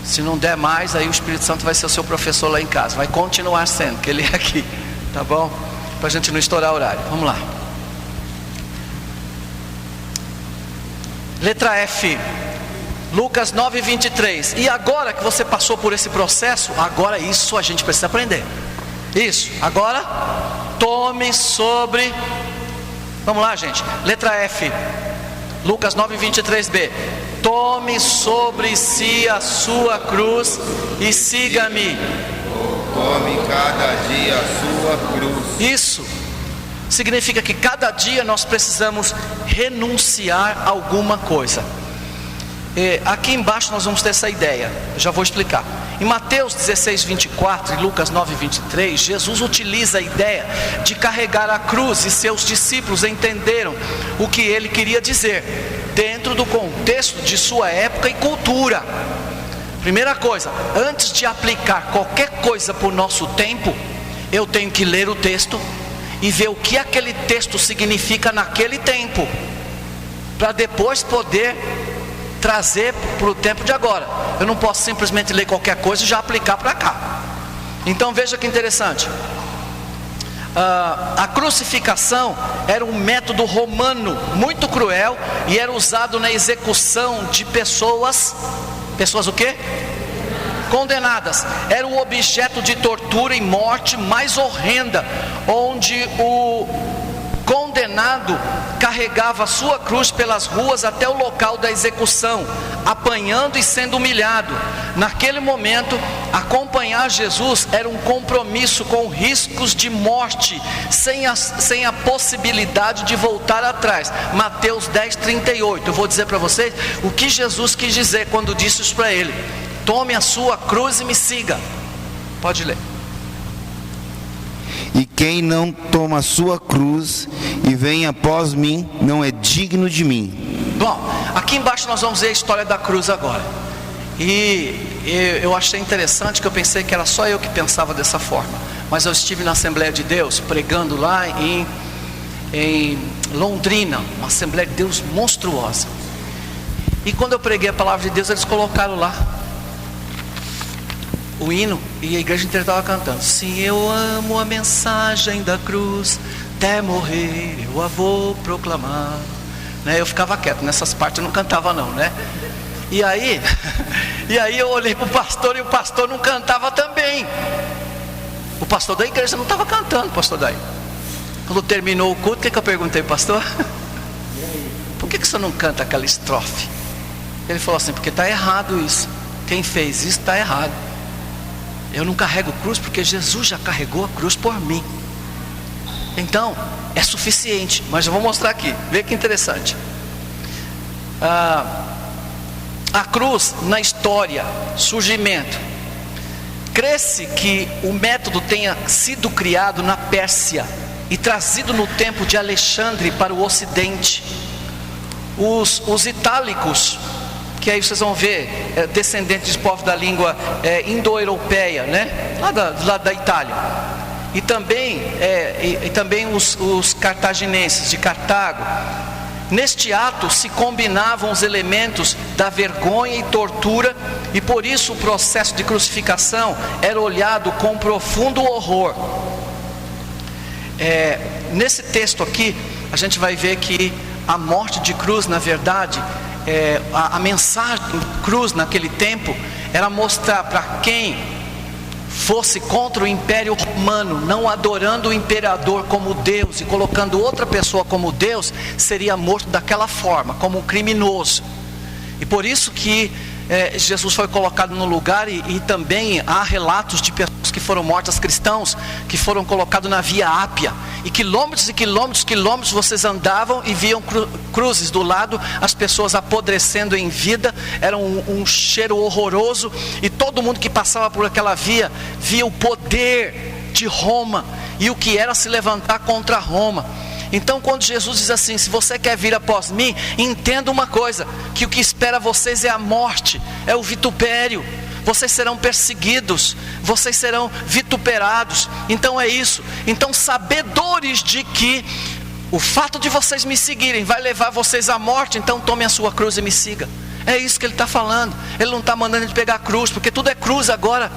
Se não der mais, aí o Espírito Santo vai ser o seu professor lá em casa. Vai continuar sendo, que ele é aqui, tá bom? Para a gente não estourar o horário. Vamos lá. Letra F, Lucas 9:23. E agora que você passou por esse processo, agora isso a gente precisa aprender. Isso, agora tome sobre. Vamos lá, gente. Letra F, Lucas 9:23b. Tome sobre si a sua cruz e siga-me.
Tome cada dia a sua cruz.
Isso significa que cada dia nós precisamos renunciar a alguma coisa. Aqui embaixo nós vamos ter essa ideia, eu já vou explicar. Em Mateus 16:24 e Lucas 9:23, Jesus utiliza a ideia de carregar a cruz, e seus discípulos entenderam o que ele queria dizer, dentro do contexto de sua época e cultura. Primeira coisa, antes de aplicar qualquer coisa para o nosso tempo, eu tenho que ler o texto e ver o que aquele texto significa naquele tempo, para depois poder trazer para o tempo de agora. Eu não posso simplesmente ler qualquer coisa e já aplicar para cá. Então veja que interessante. A crucificação era um método romano muito cruel e era usado na execução de pessoas o quê? Condenadas. Era o objeto de tortura e morte mais horrenda, onde o condenado carregava a sua cruz pelas ruas até o local da execução, apanhando e sendo humilhado. Naquele momento, acompanhar Jesus era um compromisso com riscos de morte, sem a possibilidade de voltar atrás. Mateus 10:38. Eu vou dizer para vocês o que Jesus quis dizer quando disse isso para ele: tome a sua cruz e me siga. Pode ler.
E quem não toma a sua cruz e vem após mim, não é digno de mim.
Bom, aqui embaixo nós vamos ver a história da cruz agora. E eu achei interessante, que eu pensei que era só eu que pensava dessa forma. Mas eu estive na Assembleia de Deus, pregando lá em Londrina, uma Assembleia de Deus monstruosa. E quando eu preguei a palavra de Deus, eles colocaram lá o hino, e a igreja inteira estava cantando: sim, eu amo a mensagem da cruz, até morrer eu a vou proclamar, né? Eu ficava quieto, nessas partes eu não cantava não, né? E aí eu olhei para o pastor, e o pastor não cantava também. O pastor da igreja não estava cantando, pastor daí. Quando terminou o culto, o que eu perguntei, pastor? Por que você não canta aquela estrofe? Ele falou assim: porque está errado isso, quem fez isso está errado. Eu não carrego cruz porque Jesus já carregou a cruz por mim. Então é suficiente. Mas eu vou mostrar aqui, vê que interessante. A cruz na história, surgimento. Crê-se que o método tenha sido criado na Pérsia e trazido no tempo de Alexandre para o Ocidente. Os itálicos, que aí vocês vão ver, descendentes de povos da língua indo-europeia, né? lá da Itália. E também os cartaginenses de Cartago. Neste ato se combinavam os elementos da vergonha e tortura, e por isso o processo de crucificação era olhado com profundo horror. Nesse texto aqui, a gente vai ver que a morte de cruz, na verdade, a mensagem cruz naquele tempo era mostrar para quem fosse contra o Império Romano, não adorando o imperador como Deus e colocando outra pessoa como Deus, seria morto daquela forma, como um criminoso. E por isso que Jesus foi colocado no lugar, e também há relatos de pessoas que foram mortas, cristãos, que foram colocados na Via Ápia, e quilômetros e quilômetros, quilômetros vocês andavam e viam cruzes do lado, as pessoas apodrecendo em vida, era um cheiro horroroso, e todo mundo que passava por aquela via, via o poder de Roma, e o que era se levantar contra Roma. Então quando Jesus diz assim, se você quer vir após mim, entenda uma coisa, que o que espera vocês é a morte, é o vitupério, vocês serão perseguidos, vocês serão vituperados. Então é isso. Então, sabedores de que o fato de vocês me seguirem vai levar vocês à morte, então tome a sua cruz e me siga. É isso que ele está falando. Ele não está mandando de pegar a cruz, porque tudo é cruz agora.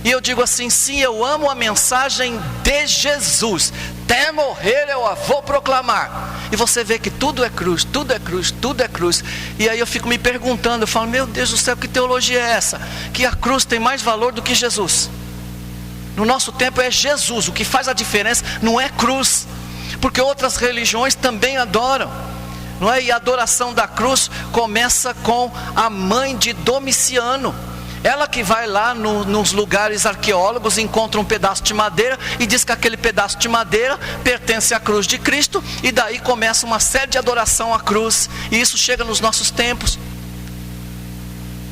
E eu digo assim, sim, eu amo a mensagem de Jesus, até morrer eu a vou proclamar. E você vê que tudo é cruz, tudo é cruz, tudo é cruz. E aí eu fico me perguntando, eu falo, meu Deus do céu, que teologia é essa? Que a cruz tem mais valor do que Jesus. No nosso tempo é Jesus, o que faz a diferença não é cruz, porque outras religiões também adoram, não é? E a adoração da cruz começa com a mãe de Domiciano. Ela que vai lá nos lugares arqueólogos, encontra um pedaço de madeira e diz que aquele pedaço de madeira pertence à cruz de Cristo, e daí começa uma série de adoração à cruz, e isso chega nos nossos tempos.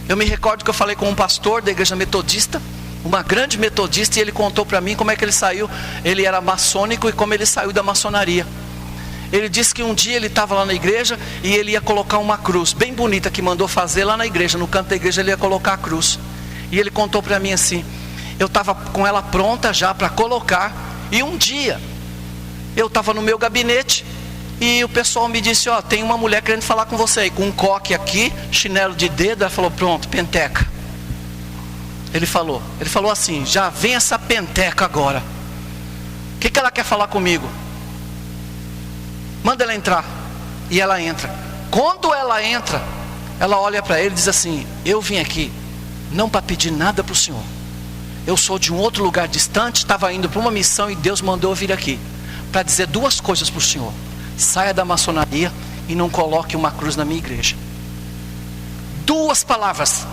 Eu me recordo que eu falei com um pastor da igreja metodista, uma grande metodista, e ele contou para mim como é que ele saiu. Ele era maçônico, e como ele saiu da maçonaria. Ele disse que um dia ele estava lá na igreja e ele ia colocar uma cruz bem bonita que mandou fazer lá na igreja, no canto da igreja ele ia colocar a cruz. E ele contou para mim assim, eu estava com ela pronta já para colocar, e um dia eu estava no meu gabinete e o pessoal me disse, ó, tem uma mulher querendo falar com você aí, com um coque aqui, chinelo de dedo. Ela falou, pronto, penteca. Ele falou assim, já vem essa penteca agora. O que ela quer falar comigo? Manda ela entrar. E ela entra. Quando ela entra, ela olha para ele e diz assim, eu vim aqui não para pedir nada para o senhor, eu sou de um outro lugar distante, estava indo para uma missão e Deus mandou eu vir aqui para dizer duas coisas para o senhor: saia da maçonaria e não coloque uma cruz na minha igreja. Duas palavras.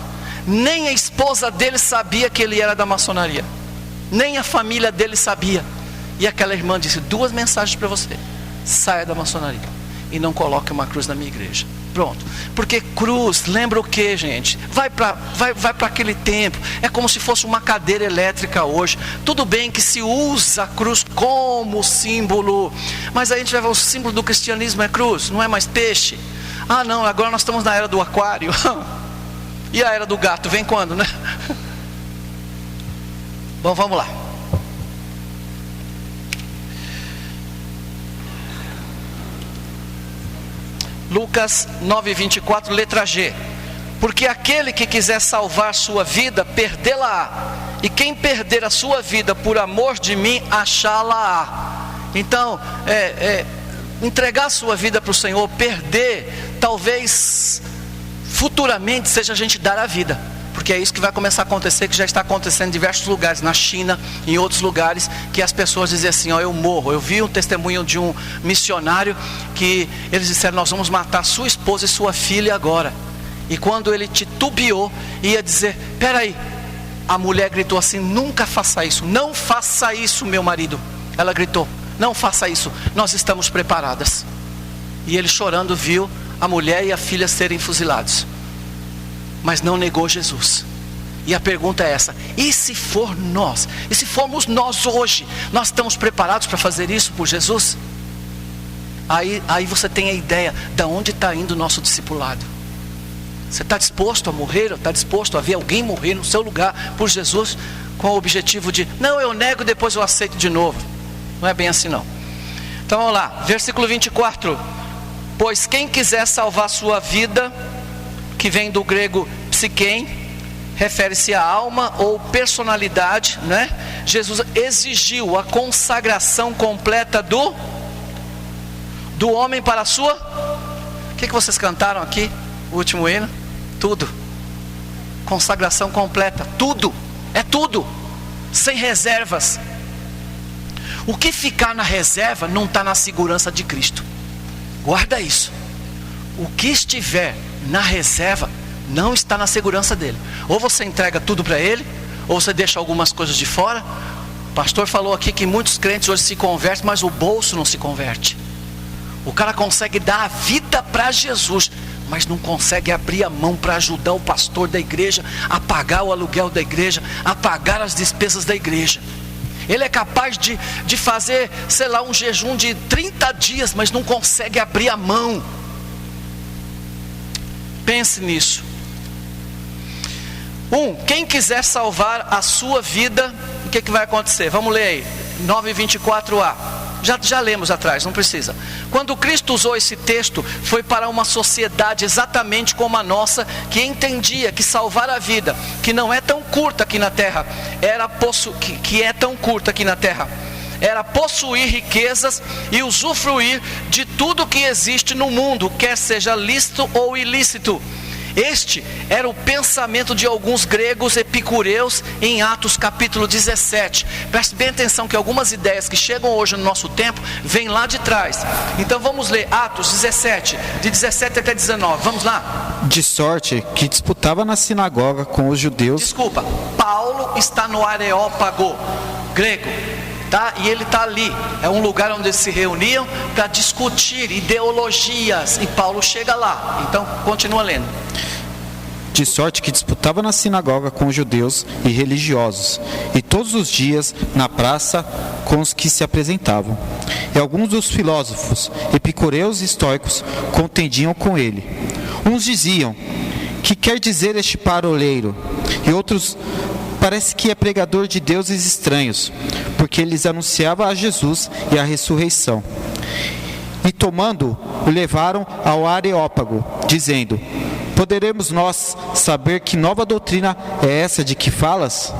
Nem a esposa dele sabia que ele era da maçonaria, nem a família dele sabia. E aquela irmã disse, duas mensagens para você: saia da maçonaria e não coloque uma cruz na minha igreja. Pronto. Porque cruz lembra o que, gente? Vai para aquele tempo. É como se fosse uma cadeira elétrica hoje. Tudo bem que se usa a cruz como símbolo, mas aí a gente vai ver, o símbolo do cristianismo é cruz, não é mais peixe. Ah não, agora nós estamos na era do aquário. E a era do gato vem quando, né? Bom, vamos lá. Lucas 9:24, letra G. Porque aquele que quiser salvar sua vida, perdê-la-á. E quem perder a sua vida por amor de mim, achá-la-á. Então, entregar a sua vida para o Senhor, perder, talvez futuramente seja a gente dar a vida. Porque é isso que vai começar a acontecer, que já está acontecendo em diversos lugares, na China, em outros lugares, que as pessoas dizem assim, ó, eu morro. Eu vi um testemunho de um missionário, que eles disseram, nós vamos matar sua esposa e sua filha agora. E quando ele titubeou, ia dizer, peraí, a mulher gritou assim, nunca faça isso, não faça isso, meu marido. Ela gritou, não faça isso, nós estamos preparadas. E ele chorando viu a mulher e a filha serem fuzilados, mas não negou Jesus. E a pergunta é essa: e se for nós? E se formos nós hoje? Nós estamos preparados para fazer isso por Jesus? Aí você tem a ideia de onde está indo o nosso discipulado. Você está disposto a morrer? Está disposto a ver alguém morrer no seu lugar por Jesus, com o objetivo de, não, eu nego, depois eu aceito de novo? Não é bem assim não. Então vamos lá, versículo 24. Pois quem quiser salvar sua vida, que vem do grego psiquem, refere-se à alma ou personalidade, né? Jesus exigiu a consagração completa do homem para a sua... O que vocês cantaram aqui? O último hino? Tudo. Consagração completa. Tudo. É tudo. Sem reservas. O que ficar na reserva não está na segurança de Cristo. Guarda isso. O que estiver na reserva não está na segurança dele. Ou você entrega tudo para ele, ou você deixa algumas coisas de fora. O pastor falou aqui que muitos crentes hoje se convertem, mas o bolso não se converte. O cara consegue dar a vida para Jesus, mas não consegue abrir a mão para ajudar o pastor da igreja a pagar o aluguel da igreja, a pagar as despesas da igreja. Ele é capaz de fazer, sei lá, um jejum de 30 dias, mas não consegue abrir a mão. Pense nisso. Quem quiser salvar a sua vida, o que vai acontecer? Vamos ler aí, 9:24a. Já lemos atrás, não precisa. Quando Cristo usou esse texto, foi para uma sociedade exatamente como a nossa, que entendia que salvar a vida, que não é tão curta aqui na terra, que é tão curta aqui na terra, era possuir riquezas e usufruir de tudo que existe no mundo, quer seja lícito ou ilícito. Este era o pensamento de alguns gregos epicureus em Atos capítulo 17. Preste bem atenção que algumas ideias que chegam hoje no nosso tempo vêm lá de trás. Então vamos ler Atos 17, de 17 até 19, vamos lá.
De sorte que disputava na sinagoga com os judeus.
Desculpa, Paulo está no Areópago grego, tá? E ele está ali, é um lugar onde eles se reuniam para discutir ideologias, e Paulo chega lá. Então continua lendo.
De sorte que disputava na sinagoga com os judeus e religiosos, e todos os dias na praça com os que se apresentavam. E alguns dos filósofos, epicureus e estoicos, contendiam com ele. Uns diziam: que quer dizer este paroleiro? E outros: parece que é pregador de deuses estranhos, porque eles anunciava a Jesus e a ressurreição. E tomando, o levaram ao Areópago, dizendo: poderemos nós saber que nova doutrina é essa de que falas?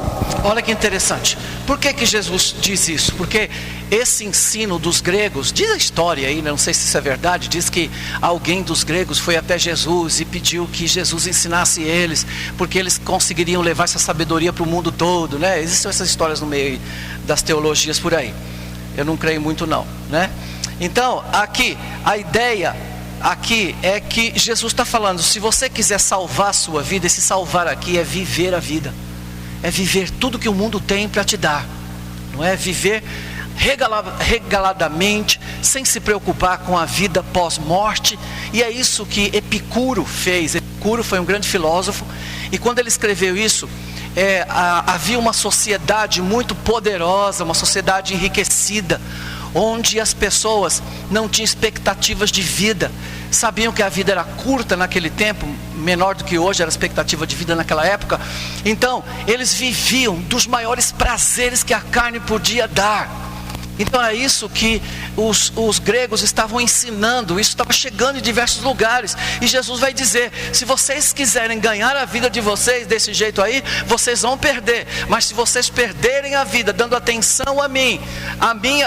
Olha que interessante. Por que Jesus diz isso? Porque esse ensino dos gregos, diz a história aí, não sei se isso é verdade, diz que alguém dos gregos foi até Jesus e pediu que Jesus ensinasse eles, porque eles conseguiriam levar essa sabedoria para o mundo todo, né? Existem essas histórias no meio das teologias por aí. Eu não creio muito não, né? Então, aqui, a ideia aqui é que Jesus está falando: se você quiser salvar a sua vida, esse salvar aqui é viver a vida, é viver tudo que o mundo tem para te dar, não é viver regaladamente, sem se preocupar com a vida pós-morte. E é isso que Epicuro fez. Epicuro foi um grande filósofo, e quando ele escreveu isso, havia uma sociedade muito poderosa, uma sociedade enriquecida, onde as pessoas não tinham expectativas de vida, sabiam que a vida era curta naquele tempo, menor do que hoje era a expectativa de vida naquela época. Então eles viviam dos maiores prazeres que a carne podia dar. Então é isso que os gregos estavam ensinando, isso estava chegando em diversos lugares. E Jesus vai dizer: se vocês quiserem ganhar a vida de vocês desse jeito aí, vocês vão perder. Mas se vocês perderem a vida dando atenção a mim,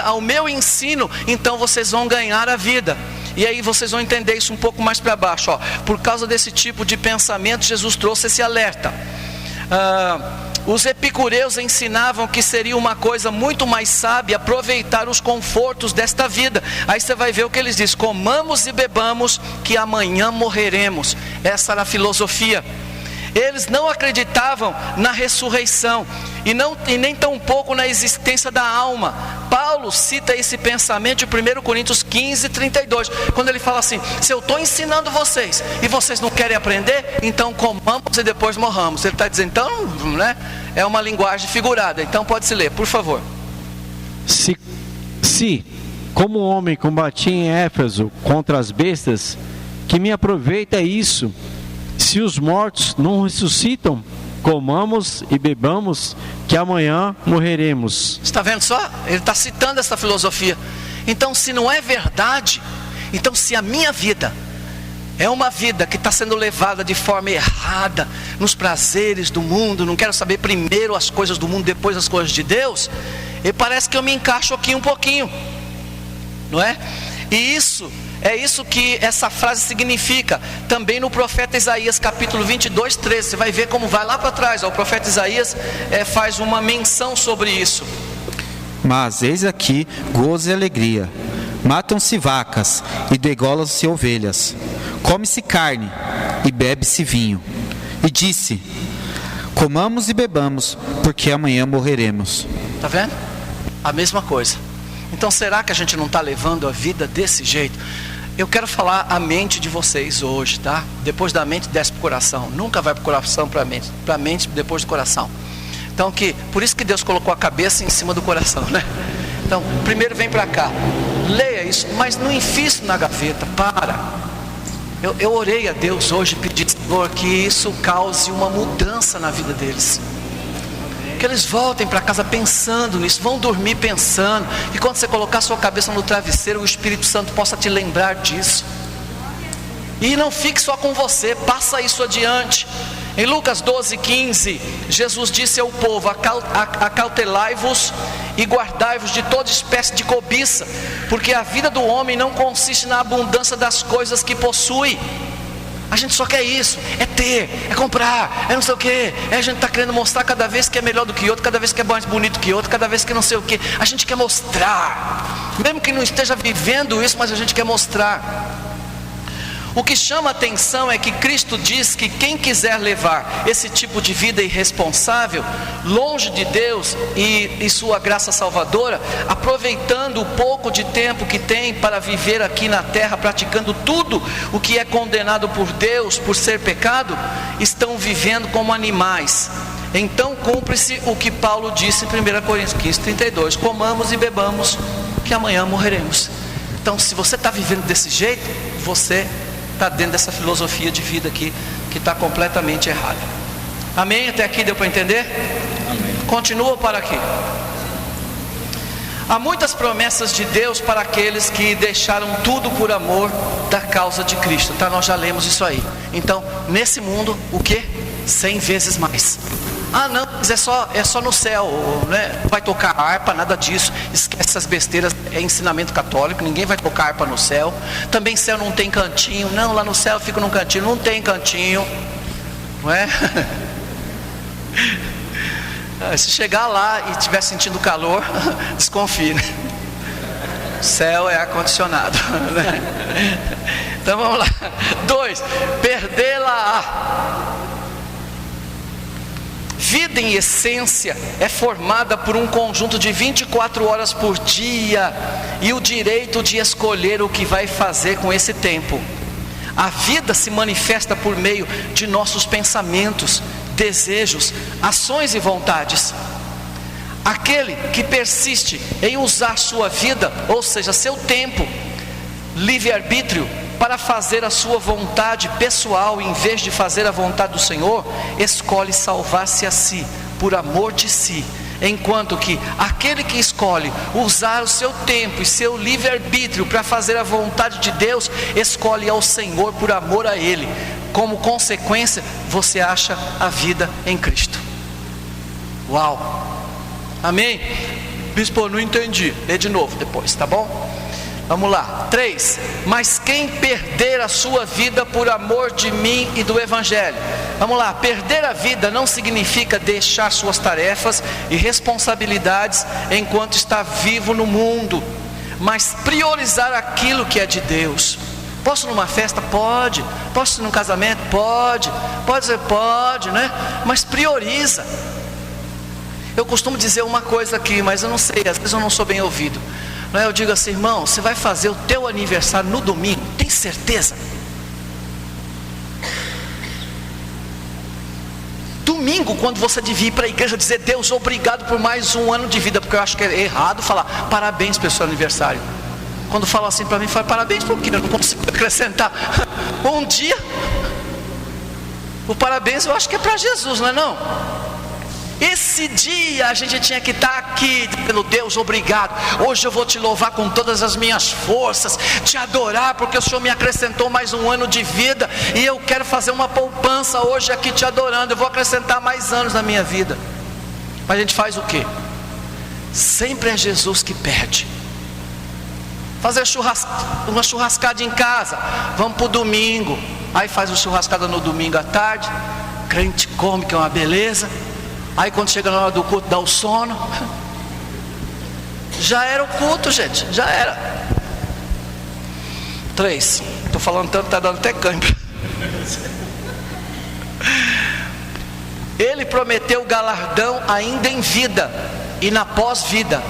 ao meu ensino, então vocês vão ganhar a vida. E aí vocês vão entender isso um pouco mais para baixo, ó. Por causa desse tipo de pensamento, Jesus trouxe esse alerta. Os epicureus ensinavam que seria uma coisa muito mais sábia aproveitar os confortos desta vida. Aí você vai ver o que eles dizem: comamos e bebamos, que amanhã morreremos. Essa era a filosofia. Eles não acreditavam na ressurreição e nem tão pouco na existência da alma. Paulo cita esse pensamento em 1 Coríntios 15:32, quando ele fala assim: se eu estou ensinando vocês e vocês não querem aprender, então comamos e depois morramos. Ele está dizendo, então, né, é uma linguagem figurada. Então pode se ler, por favor.
Se como homem combati em Éfeso contra as bestas, que me aproveita isso? Se os mortos não ressuscitam, comamos e bebamos, que amanhã morreremos.
Está vendo só? Ele está citando essa filosofia. Então, se não é verdade, então se a minha vida é uma vida que está sendo levada de forma errada, nos prazeres do mundo, não quero saber primeiro as coisas do mundo, depois as coisas de Deus, e parece que eu me encaixo aqui um pouquinho, não é? E é isso que essa frase significa. Também no profeta Isaías capítulo 22, 13, você vai ver como vai lá para trás, o profeta Isaías faz uma menção sobre isso.
Mas eis aqui gozo e alegria, matam-se vacas e degolam-se ovelhas, come-se carne e bebe-se vinho. E disse: comamos e bebamos, porque amanhã morreremos.
Está vendo? A mesma coisa. Então será que a gente não está levando a vida desse jeito? Eu quero falar a mente de vocês hoje, tá? Depois da mente desce para o coração. Nunca vai para o coração para a mente depois do coração. Então por isso que Deus colocou a cabeça em cima do coração, né? Então primeiro vem para cá, leia isso, mas não enfie isso na gaveta, para. Eu orei a Deus hoje, pedi, Senhor, que isso cause uma mudança na vida deles, que eles voltem para casa pensando nisso, vão dormir pensando, e quando você colocar sua cabeça no travesseiro, o Espírito Santo possa te lembrar disso, e não fique só com você, passa isso adiante. Em Lucas 12, 15, Jesus disse ao povo: acautelai-vos e guardai-vos de toda espécie de cobiça, porque a vida do homem não consiste na abundância das coisas que possui. A gente só quer isso, é ter, é comprar, é não sei o que, a gente está querendo mostrar cada vez que é melhor do que outro, cada vez que é mais bonito que outro, cada vez que não sei o que, a gente quer mostrar, mesmo que não esteja vivendo isso, mas a gente quer mostrar. O que chama a atenção é que Cristo diz que quem quiser levar esse tipo de vida irresponsável, longe de Deus e sua graça salvadora, aproveitando o pouco de tempo que tem para viver aqui na terra, praticando tudo o que é condenado por Deus por ser pecado, estão vivendo como animais. Então cumpre-se o que Paulo disse em 1 Coríntios 15, 32, comamos e bebamos, que amanhã morreremos. Então se você está vivendo desse jeito, você está dentro dessa filosofia de vida aqui, que está completamente errada. Amém? Até aqui deu para entender? Amém. Continua para aqui. Há muitas promessas de Deus para aqueles que deixaram tudo por amor da causa de Cristo, tá? Nós já lemos isso aí. Então, nesse mundo, o que? 100 vezes mais. Ah não, mas é só no céu, né? Não vai tocar harpa, nada disso. Esquece essas besteiras, é ensinamento católico. Ninguém vai tocar harpa no céu. Também céu não tem cantinho. Não, lá no céu eu fico num cantinho. Não tem cantinho, não é? Se chegar lá e estiver sentindo calor, desconfie, né? O céu é ar-condicionado, né? Então vamos lá. 2, perdê-la-á. Vida em essência é formada por um conjunto de 24 horas por dia e o direito de escolher o que vai fazer com esse tempo. A vida se manifesta por meio de nossos pensamentos, desejos, ações e vontades. Aquele que persiste em usar sua vida, ou seja, seu tempo, livre-arbítrio, para fazer a sua vontade pessoal, em vez de fazer a vontade do Senhor, escolhe salvar-se a si, por amor de si. Enquanto que aquele que escolhe usar o seu tempo e seu livre-arbítrio para fazer a vontade de Deus, escolhe ao Senhor por amor a Ele. Como consequência, você acha a vida em Cristo. Uau! Amém? Bispo, não entendi. Lê de novo depois, tá bom? Vamos lá. 3, mas quem perder a sua vida por amor de mim e do Evangelho. Vamos lá, perder a vida não significa deixar suas tarefas e responsabilidades enquanto está vivo no mundo, mas priorizar aquilo que é de Deus. Posso ir numa festa? Pode. Posso ir num casamento? Pode. Pode dizer, pode, né? Mas prioriza. Eu costumo dizer uma coisa aqui, mas eu não sei, às vezes eu não sou bem ouvido. Eu digo assim, irmão, você vai fazer o teu aniversário no domingo, tem certeza? Domingo, quando você devia ir para a igreja dizer, Deus, obrigado por mais um ano de vida, porque eu acho que é errado falar parabéns pelo seu aniversário. Quando falam assim para mim, fala parabéns por quê? Eu não consigo acrescentar um dia. O parabéns eu acho que é para Jesus, não é não? Esse dia a gente tinha que estar aqui, pelo Deus, obrigado. Hoje eu vou te louvar com todas as minhas forças, te adorar, porque o Senhor me acrescentou mais um ano de vida, e eu quero fazer uma poupança hoje aqui te adorando. Eu vou acrescentar mais anos na minha vida. Mas a gente faz o quê? Sempre é Jesus que perde. Fazer uma churrascada em casa, vamos para o domingo. Aí faz uma churrascada no domingo à tarde, crente come, que é uma beleza. Aí quando chega na hora do culto dá o sono. Já era o culto, gente, já era. 3, estou falando tanto, está dando até cãibra. Ele prometeu o galardão ainda em vida e na pós-vida.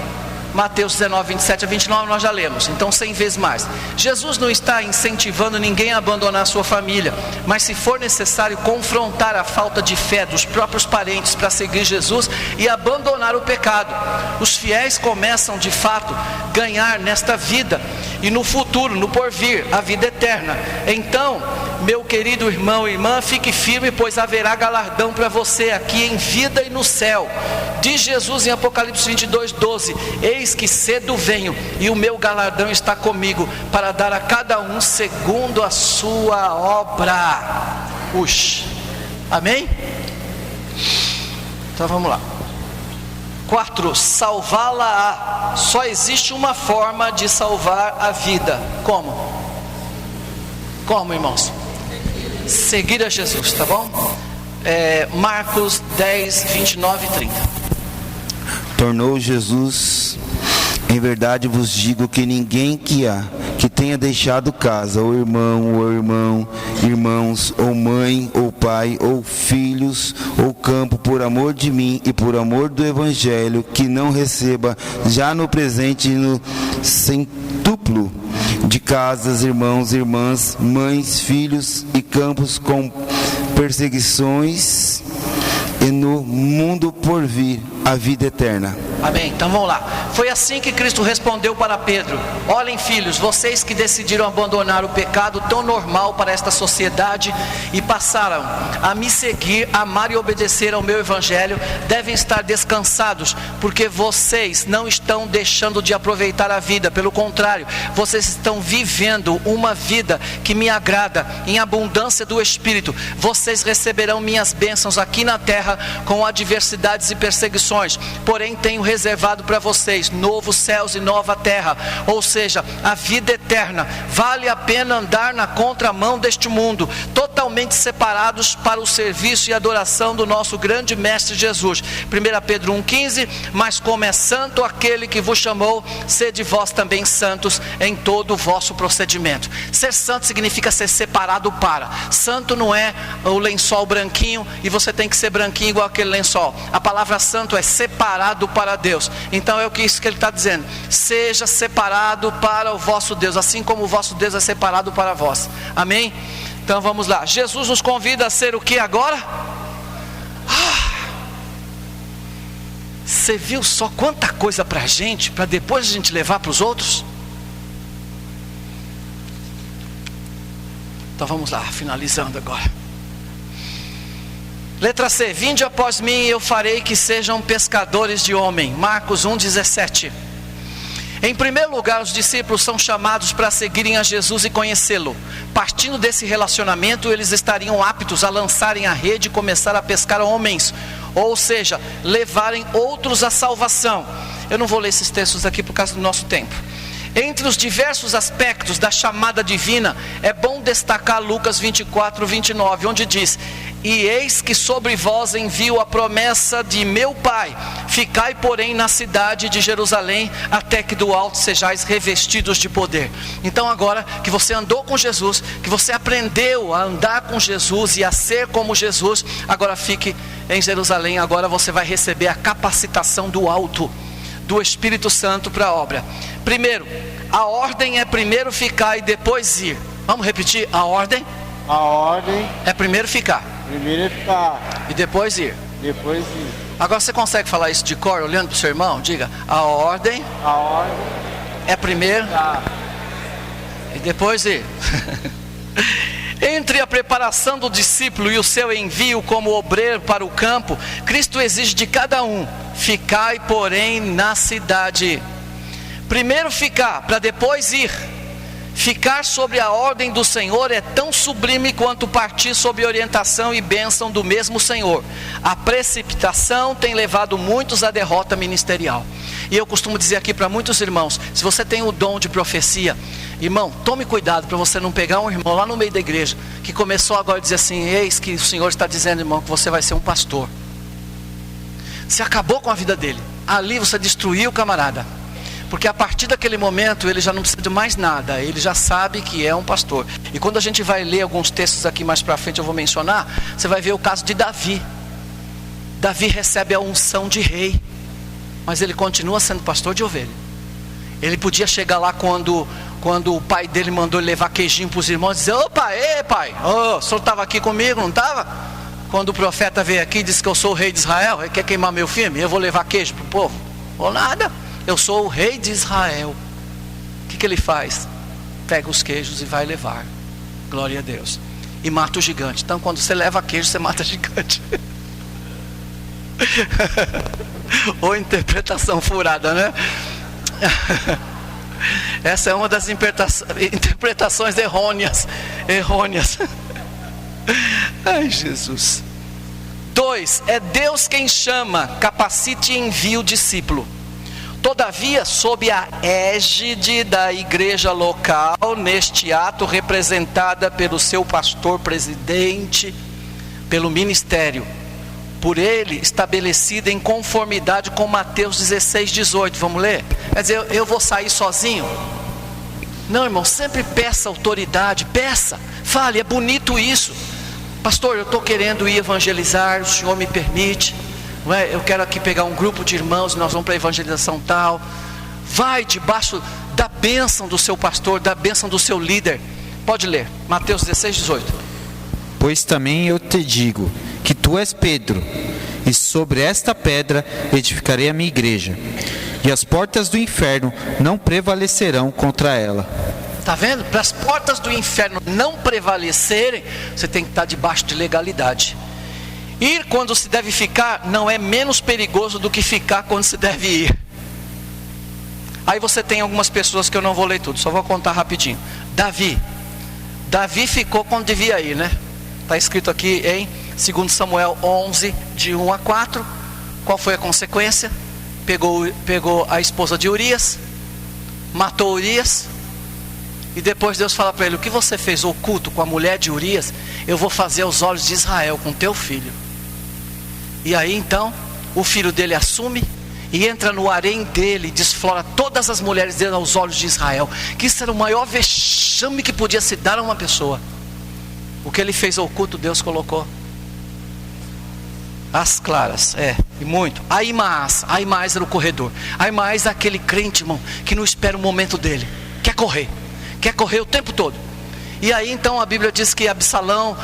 Mateus 19, 27 a 29 nós já lemos, então 100 vezes mais. Jesus não está incentivando ninguém a abandonar a sua família, mas se for necessário confrontar a falta de fé dos próprios parentes para seguir Jesus e abandonar o pecado. Os fiéis começam de fato ganhar nesta vida e no futuro, no porvir, a vida eterna. Então, meu querido irmão e irmã, fique firme, pois haverá galardão para você aqui em vida e no céu. Diz Jesus em Apocalipse 22, 12: eis que cedo venho, e o meu galardão está comigo, para dar a cada um segundo a sua obra. Amém? Então vamos lá. 4, salvá-la-á. Só existe uma forma de salvar a vida. Como? Como, irmãos? Seguir a Jesus, tá bom? Marcos 10, 29 e 30.
Tornou Jesus: em verdade vos digo que ninguém que tenha deixado casa, ou irmão, irmãos, ou mãe, ou pai, ou filhos, ou campo, por amor de mim e por amor do Evangelho, que não receba já no presente e no centuplo de casas, irmãos, irmãs, mães, filhos e campos com perseguições, e no mundo por vir a vida eterna.
Amém, então vamos lá. Foi assim que Cristo respondeu para Pedro: olhem, filhos, vocês que decidiram abandonar o pecado tão normal para esta sociedade e passaram a me seguir, amar e obedecer ao meu evangelho, devem estar descansados, porque vocês não estão deixando de aproveitar a vida. Pelo contrário, vocês estão vivendo uma vida que me agrada, em abundância do Espírito. Vocês receberão minhas bênçãos aqui na terra, com adversidades e perseguições, porém tenho reservado para vocês novos céus e nova terra, ou seja, a vida eterna. Vale a pena andar na contramão deste mundo, totalmente separados para o serviço e adoração do nosso grande mestre Jesus. 1 Pedro 1,15: mas como é santo aquele que vos chamou, sede vós também santos em todo o vosso procedimento. Ser santo significa ser separado para. Santo não é o lençol branquinho e você tem que ser branquinho igual aquele lençol. A palavra santo é separado para Deus. Então é isso que ele está dizendo: seja separado para o vosso Deus, assim como o vosso Deus é separado para vós. Amém? Então vamos lá. Jesus nos convida a ser o que agora? Você viu só quanta coisa para a gente, para depois a gente levar para os outros? Então vamos lá, finalizando agora. Letra C: vinde após mim e eu farei que sejam pescadores de homem. Marcos 1,17. Em primeiro lugar, os discípulos são chamados para seguirem a Jesus e conhecê-lo. Partindo desse relacionamento, eles estariam aptos a lançarem a rede e começar a pescar homens, ou seja, levarem outros à salvação. Eu não vou ler esses textos aqui por causa do nosso tempo. Entre os diversos aspectos da chamada divina, é bom destacar Lucas 24, 29, onde diz: e eis que sobre vós envio a promessa de meu Pai, ficai porém na cidade de Jerusalém, até que do alto sejais revestidos de poder. Então agora que você andou com Jesus, que você aprendeu a andar com Jesus e a ser como Jesus, agora fique em Jerusalém. Agora você vai receber a capacitação do alto, do Espírito Santo para a obra. Primeiro, a ordem é primeiro ficar e depois ir. Vamos repetir? A ordem é primeiro ficar e depois ir. Agora você consegue falar isso de cor, olhando para o seu irmão? Diga: a ordem é primeiro e depois ir. Entre a preparação do discípulo e o seu envio como obreiro para o campo, Cristo exige de cada um: ficai, porém, na cidade. Primeiro ficar, para depois ir. Ficar sobre a ordem do Senhor é tão sublime quanto partir sob orientação e bênção do mesmo Senhor. A precipitação tem levado muitos à derrota ministerial. E eu costumo dizer aqui para muitos irmãos: se você tem o dom de profecia, irmão, tome cuidado para você não pegar um irmão lá no meio da igreja que começou agora a dizer assim: eis que o Senhor está dizendo, irmão, que você vai ser um pastor. Você acabou com a vida dele. Ali você destruiu o camarada. Porque a partir daquele momento ele já não precisa de mais nada, ele já sabe que é um pastor. E quando a gente vai ler alguns textos aqui mais para frente, eu vou mencionar, você vai ver o caso de Davi. Davi recebe a unção de rei, mas ele continua sendo pastor de ovelha. Ele podia chegar lá quando o pai dele mandou ele levar queijinho para os irmãos e dizer: opa, ei pai, o senhor estava aqui comigo, não estava? Quando o profeta veio aqui e disse que eu sou o rei de Israel, ele quer queimar meu filme, eu vou levar queijo para o povo? Ou nada. Eu sou o rei de Israel. O que ele faz? Pega os queijos e vai levar. Glória a Deus. E mata o gigante. Então quando você leva queijo, você mata gigante. Ou interpretação furada, né? Essa é uma das interpretações errôneas. Ai, Jesus. 2. É Deus quem chama, capacite e envia o discípulo. Todavia, sob a égide da igreja local, neste ato representada pelo seu pastor presidente, pelo ministério, por ele estabelecida em conformidade com Mateus 16:18. Vamos ler? Quer dizer, eu vou sair sozinho? Não, irmão, sempre peça autoridade, peça, fale, é bonito isso. Pastor, eu estou querendo ir evangelizar, o senhor me permite? Eu quero aqui pegar um grupo de irmãos, nós vamos para a evangelização tal. Vai debaixo da bênção do seu pastor, da bênção do seu líder. Pode ler, Mateus 16:18.
Pois também eu te digo que tu és Pedro, e sobre esta pedra edificarei a minha igreja, e as portas do inferno não prevalecerão contra ela.
Está vendo? Para as portas do inferno não prevalecerem, você tem que estar debaixo de legalidade. Ir quando se deve ficar não é menos perigoso do que ficar quando se deve ir. Aí você tem algumas pessoas que eu não vou ler tudo, só vou contar rapidinho. Davi ficou quando devia ir, né? Está escrito aqui em 2 Samuel 11, de 1 a 4. Qual foi a consequência? Pegou a esposa de Urias, matou Urias. E depois Deus fala para ele: o que você fez oculto com a mulher de Urias, eu vou fazer aos olhos de Israel com teu filho. E aí então o filho dele assume e entra no harém dele, desflora todas as mulheres dele aos olhos de Israel. Que isso era o maior vexame que podia se dar a uma pessoa. O que ele fez oculto, Deus colocou às claras, e muito. Ahimaas era o corredor. Ahimaas é aquele crente, irmão, que não espera o momento dele, quer correr o tempo todo. E aí então a Bíblia diz que Absalão,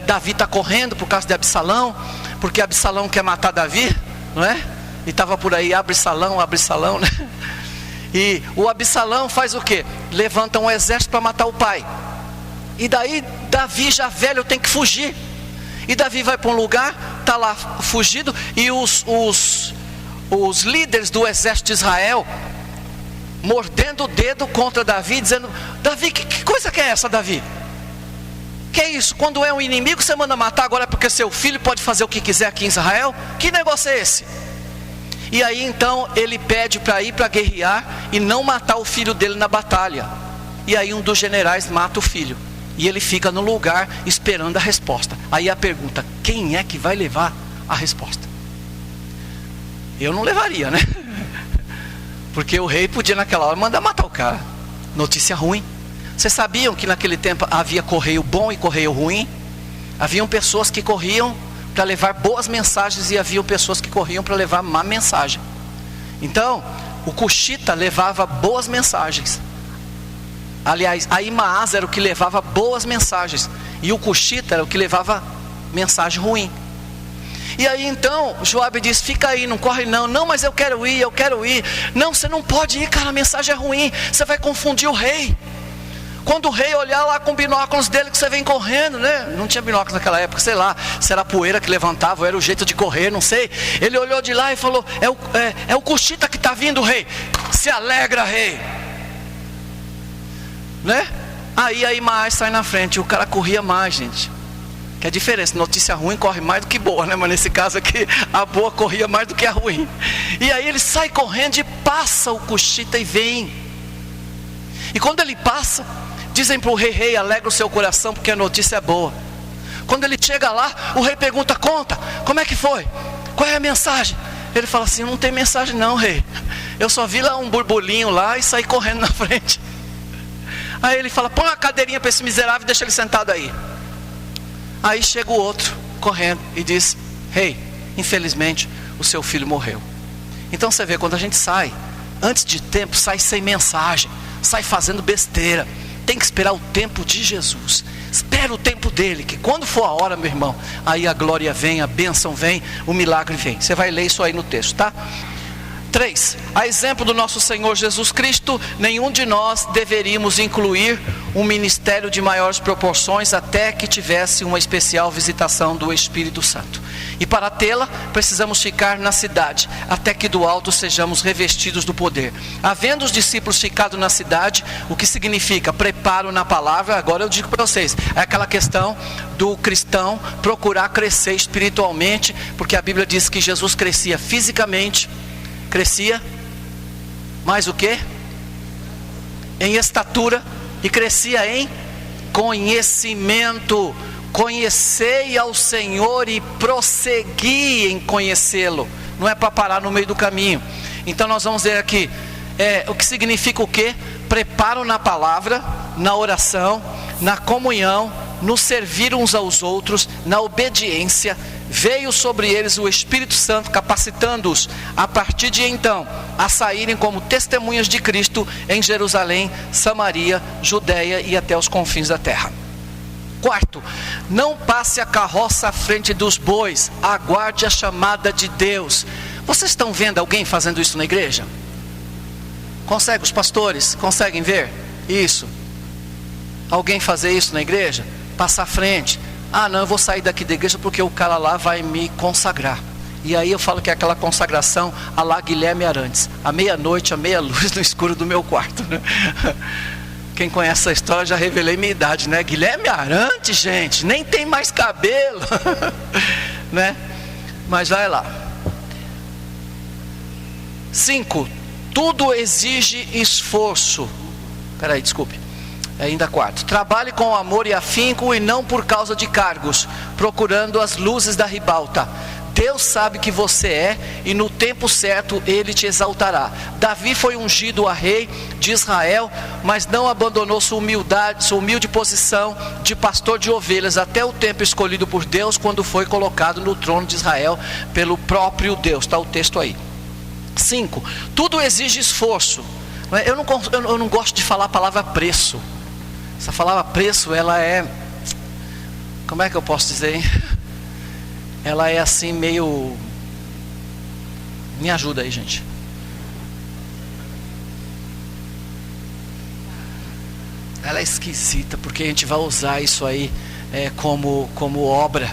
Davi está correndo por causa de Absalão, porque Absalão quer matar Davi, não é? E estava por aí, Absalão, né? E o Absalão faz o quê? Levanta um exército para matar o pai. E daí Davi já velho tem que fugir. E Davi vai para um lugar, está lá fugido, e os líderes do exército de Israel mordendo o dedo contra Davi, dizendo: Davi, que coisa que é essa, Davi? Que é isso? Quando é um inimigo você manda matar, agora é porque seu filho pode fazer o que quiser aqui em Israel? Que negócio é esse? E aí então ele pede para ir para guerrear e não matar o filho dele na batalha. E aí um dos generais mata o filho, e ele fica no lugar esperando a resposta. Aí a pergunta: quem é que vai levar a resposta? Eu não levaria, né? Porque o rei podia naquela hora mandar matar o cara. Notícia ruim. Vocês sabiam que naquele tempo havia correio bom e correio ruim? Haviam pessoas que corriam para levar boas mensagens e haviam pessoas que corriam para levar má mensagem. Então, o cuxita levava boas mensagens. Aliás, Ahimaas era o que levava boas mensagens, e o cuxita era o que levava mensagem ruim. E aí então Joabe diz: fica aí, não corre não. Não, mas eu quero ir. Não, você não pode ir, cara, a mensagem é ruim, você vai confundir o rei. Quando o rei olhar lá com binóculos dele, que você vem correndo, né? Não tinha binóculos naquela época, sei lá, se era a poeira que levantava, ou era o jeito de correr, não sei. Ele olhou de lá e falou: é o Cuxita que está vindo, rei. Se alegra, rei. Né? Aí mais sai na frente. O cara corria mais, gente. Que a diferença, notícia ruim corre mais do que boa, né? Mas nesse caso aqui, a boa corria mais do que a ruim. E aí ele sai correndo e passa o Cuxita e vem. E quando ele passa, dizem para o rei, alegra o seu coração porque a notícia é boa. Quando ele chega lá, o rei pergunta: conta, como é que foi? Qual é a mensagem? Ele fala assim: não tem mensagem não, rei. Eu só vi lá um burburinho lá e saí correndo na frente. Aí ele fala: põe uma cadeirinha para esse miserável e deixa ele sentado aí. Aí chega o outro correndo e diz: rei, infelizmente o seu filho morreu. Então você vê, quando a gente sai antes de tempo, sai sem mensagem, sai fazendo besteira. Tem que esperar o tempo de Jesus. Espera o tempo dele, que quando for a hora, meu irmão, aí a glória vem, a bênção vem, o milagre vem. Você vai ler isso aí no texto, tá? 3. A exemplo do nosso Senhor Jesus Cristo, nenhum de nós deveríamos incluir um ministério de maiores proporções até que tivesse uma especial visitação do Espírito Santo. E para tê-la, precisamos ficar na cidade, até que do alto sejamos revestidos do poder. Havendo os discípulos ficado na cidade, o que significa preparo na palavra, agora eu digo para vocês, é aquela questão do cristão procurar crescer espiritualmente, porque a Bíblia diz que Jesus crescia fisicamente, crescia, mais o que? Em estatura, e crescia em conhecimento. Conhecei ao Senhor e prossegui em conhecê-lo. Não é para parar no meio do caminho. Então nós vamos ver aqui, o que significa o quê? Preparo na palavra, na oração, na comunhão, no servir uns aos outros, na obediência. Veio sobre eles o Espírito Santo, capacitando-os a partir de então a saírem como testemunhas de Cristo em Jerusalém, Samaria, Judeia e até os confins da terra. 4. Não passe a carroça à frente dos bois, aguarde a chamada de Deus. Vocês estão vendo alguém fazendo isso na igreja? Consegue, os pastores conseguem ver isso? Alguém fazer isso na igreja? Passar à frente. Ah não, eu vou sair daqui da igreja porque o cara lá vai me consagrar. E aí eu falo que é aquela consagração a lá Guilherme Arantes, à meia-noite, à meia-luz no escuro do meu quarto, né? Quem conhece essa história, já revelei minha idade, né? Guilherme Arantes, gente, nem tem mais cabelo, né? Mas vai lá. 5. Tudo exige esforço. Peraí, desculpe. Ainda 4. Trabalhe com amor e afinco e não por causa de cargos, procurando as luzes da ribalta. Deus sabe que você é e no tempo certo Ele te exaltará. Davi foi ungido a rei de Israel, mas não abandonou sua humilde posição de pastor de ovelhas até o tempo escolhido por Deus, quando foi colocado no trono de Israel pelo próprio Deus. Está o texto aí. 5. Tudo exige esforço. Eu não gosto de falar a palavra preço. Essa palavra preço, ela é... Como é que eu posso dizer, hein? Ela é assim meio... Me ajuda aí, gente. Ela é esquisita, porque a gente vai usar isso aí como obra,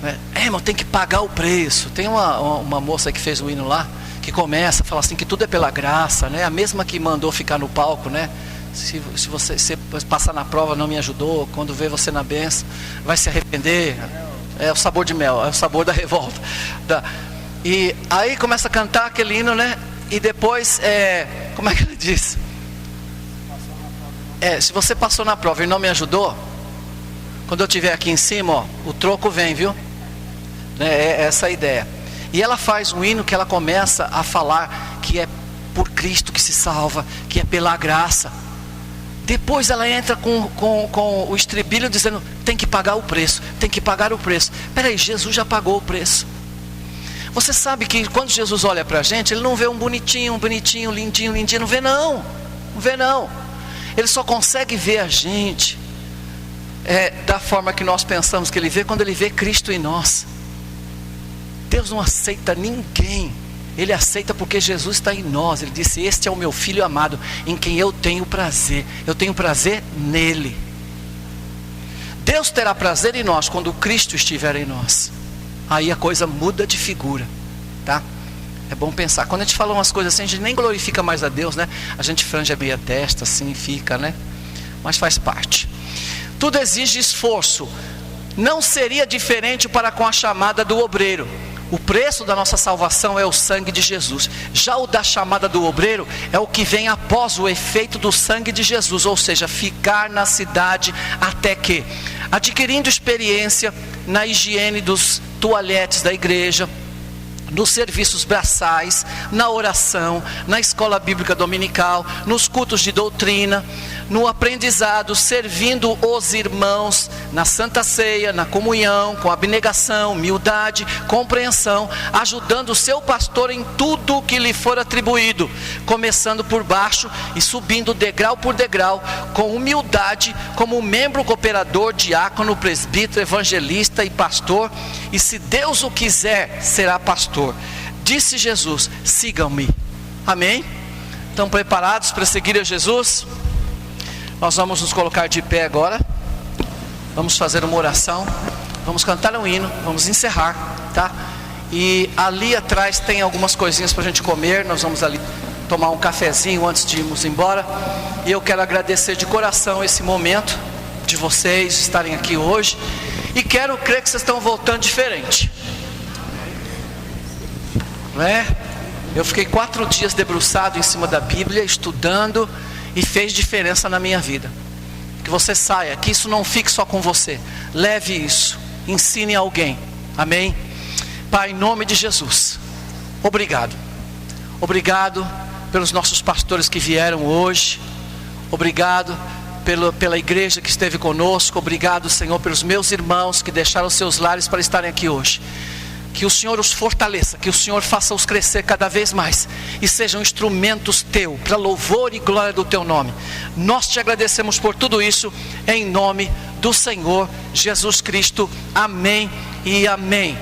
né? Mas tem que pagar o preço. Tem uma moça que fez o hino lá, que começa a falar assim, que tudo é pela graça, né? A mesma que mandou ficar no palco, né? Se você passar na prova não me ajudou, quando vê você na bênção, vai se arrepender. É o sabor de mel, é o sabor da revolta. E aí começa a cantar aquele hino, né? E depois, como é que ele diz? Se você passou na prova e não me ajudou, quando eu estiver aqui em cima, ó, o troco vem, viu? É essa a ideia. E ela faz um hino que ela começa a falar que é por Cristo que se salva, que é pela graça. Depois ela entra com o estribilho dizendo, tem que pagar o preço, tem que pagar o preço. Peraí, Jesus já pagou o preço. Você sabe que quando Jesus olha para a gente, Ele não vê um bonitinho, lindinho, não vê não. Não vê não. Ele só consegue ver a gente da forma que nós pensamos que Ele vê, quando Ele vê Cristo em nós. Deus não aceita ninguém Ele aceita porque Jesus está em nós. Ele disse: este é o meu filho amado, em quem eu tenho prazer. Eu tenho prazer nele. Deus terá prazer em nós quando Cristo estiver em nós. Aí a coisa muda de figura, tá? É bom pensar. Quando a gente fala umas coisas assim, a gente nem glorifica mais a Deus, né? A gente franja meia testa, assim, fica, né? Mas faz parte. Tudo exige esforço. Não seria diferente para com a chamada do obreiro. O preço da nossa salvação é o sangue de Jesus. Já o da chamada do obreiro é o que vem após o efeito do sangue de Jesus, ou seja, ficar na cidade até que, adquirindo experiência na higiene dos toalhetes da igreja, nos serviços braçais, na oração, na escola bíblica dominical, nos cultos de doutrina, no aprendizado, servindo os irmãos na Santa Ceia, na comunhão, com abnegação, humildade, compreensão, ajudando o seu pastor em tudo o que lhe for atribuído, começando por baixo e subindo degrau por degrau, com humildade, como membro cooperador, diácono, presbítero, evangelista e pastor, e se Deus o quiser, será pastor. Disse Jesus: sigam-me. Amém? Estão preparados para seguir a Jesus? Nós vamos nos colocar de pé agora. Vamos fazer uma oração. Vamos cantar um hino. Vamos encerrar, tá? E ali atrás tem algumas coisinhas para a gente comer. Nós vamos ali tomar um cafezinho antes de irmos embora. E eu quero agradecer de coração esse momento de vocês estarem aqui hoje. E quero crer que vocês estão voltando diferente. Não é? Eu fiquei 4 dias debruçado em cima da Bíblia, estudando, e fez diferença na minha vida. Que você saia, que isso não fique só com você. Leve isso, ensine alguém. Amém? Pai, em nome de Jesus, obrigado. Obrigado pelos nossos pastores que vieram hoje. Obrigado pela igreja que esteve conosco. Obrigado, Senhor, pelos meus irmãos que deixaram seus lares para estarem aqui hoje. Que o Senhor os fortaleça, que o Senhor faça-os crescer cada vez mais e sejam instrumentos teu, para louvor e glória do teu nome. Nós te agradecemos por tudo isso, em nome do Senhor Jesus Cristo. Amém e amém.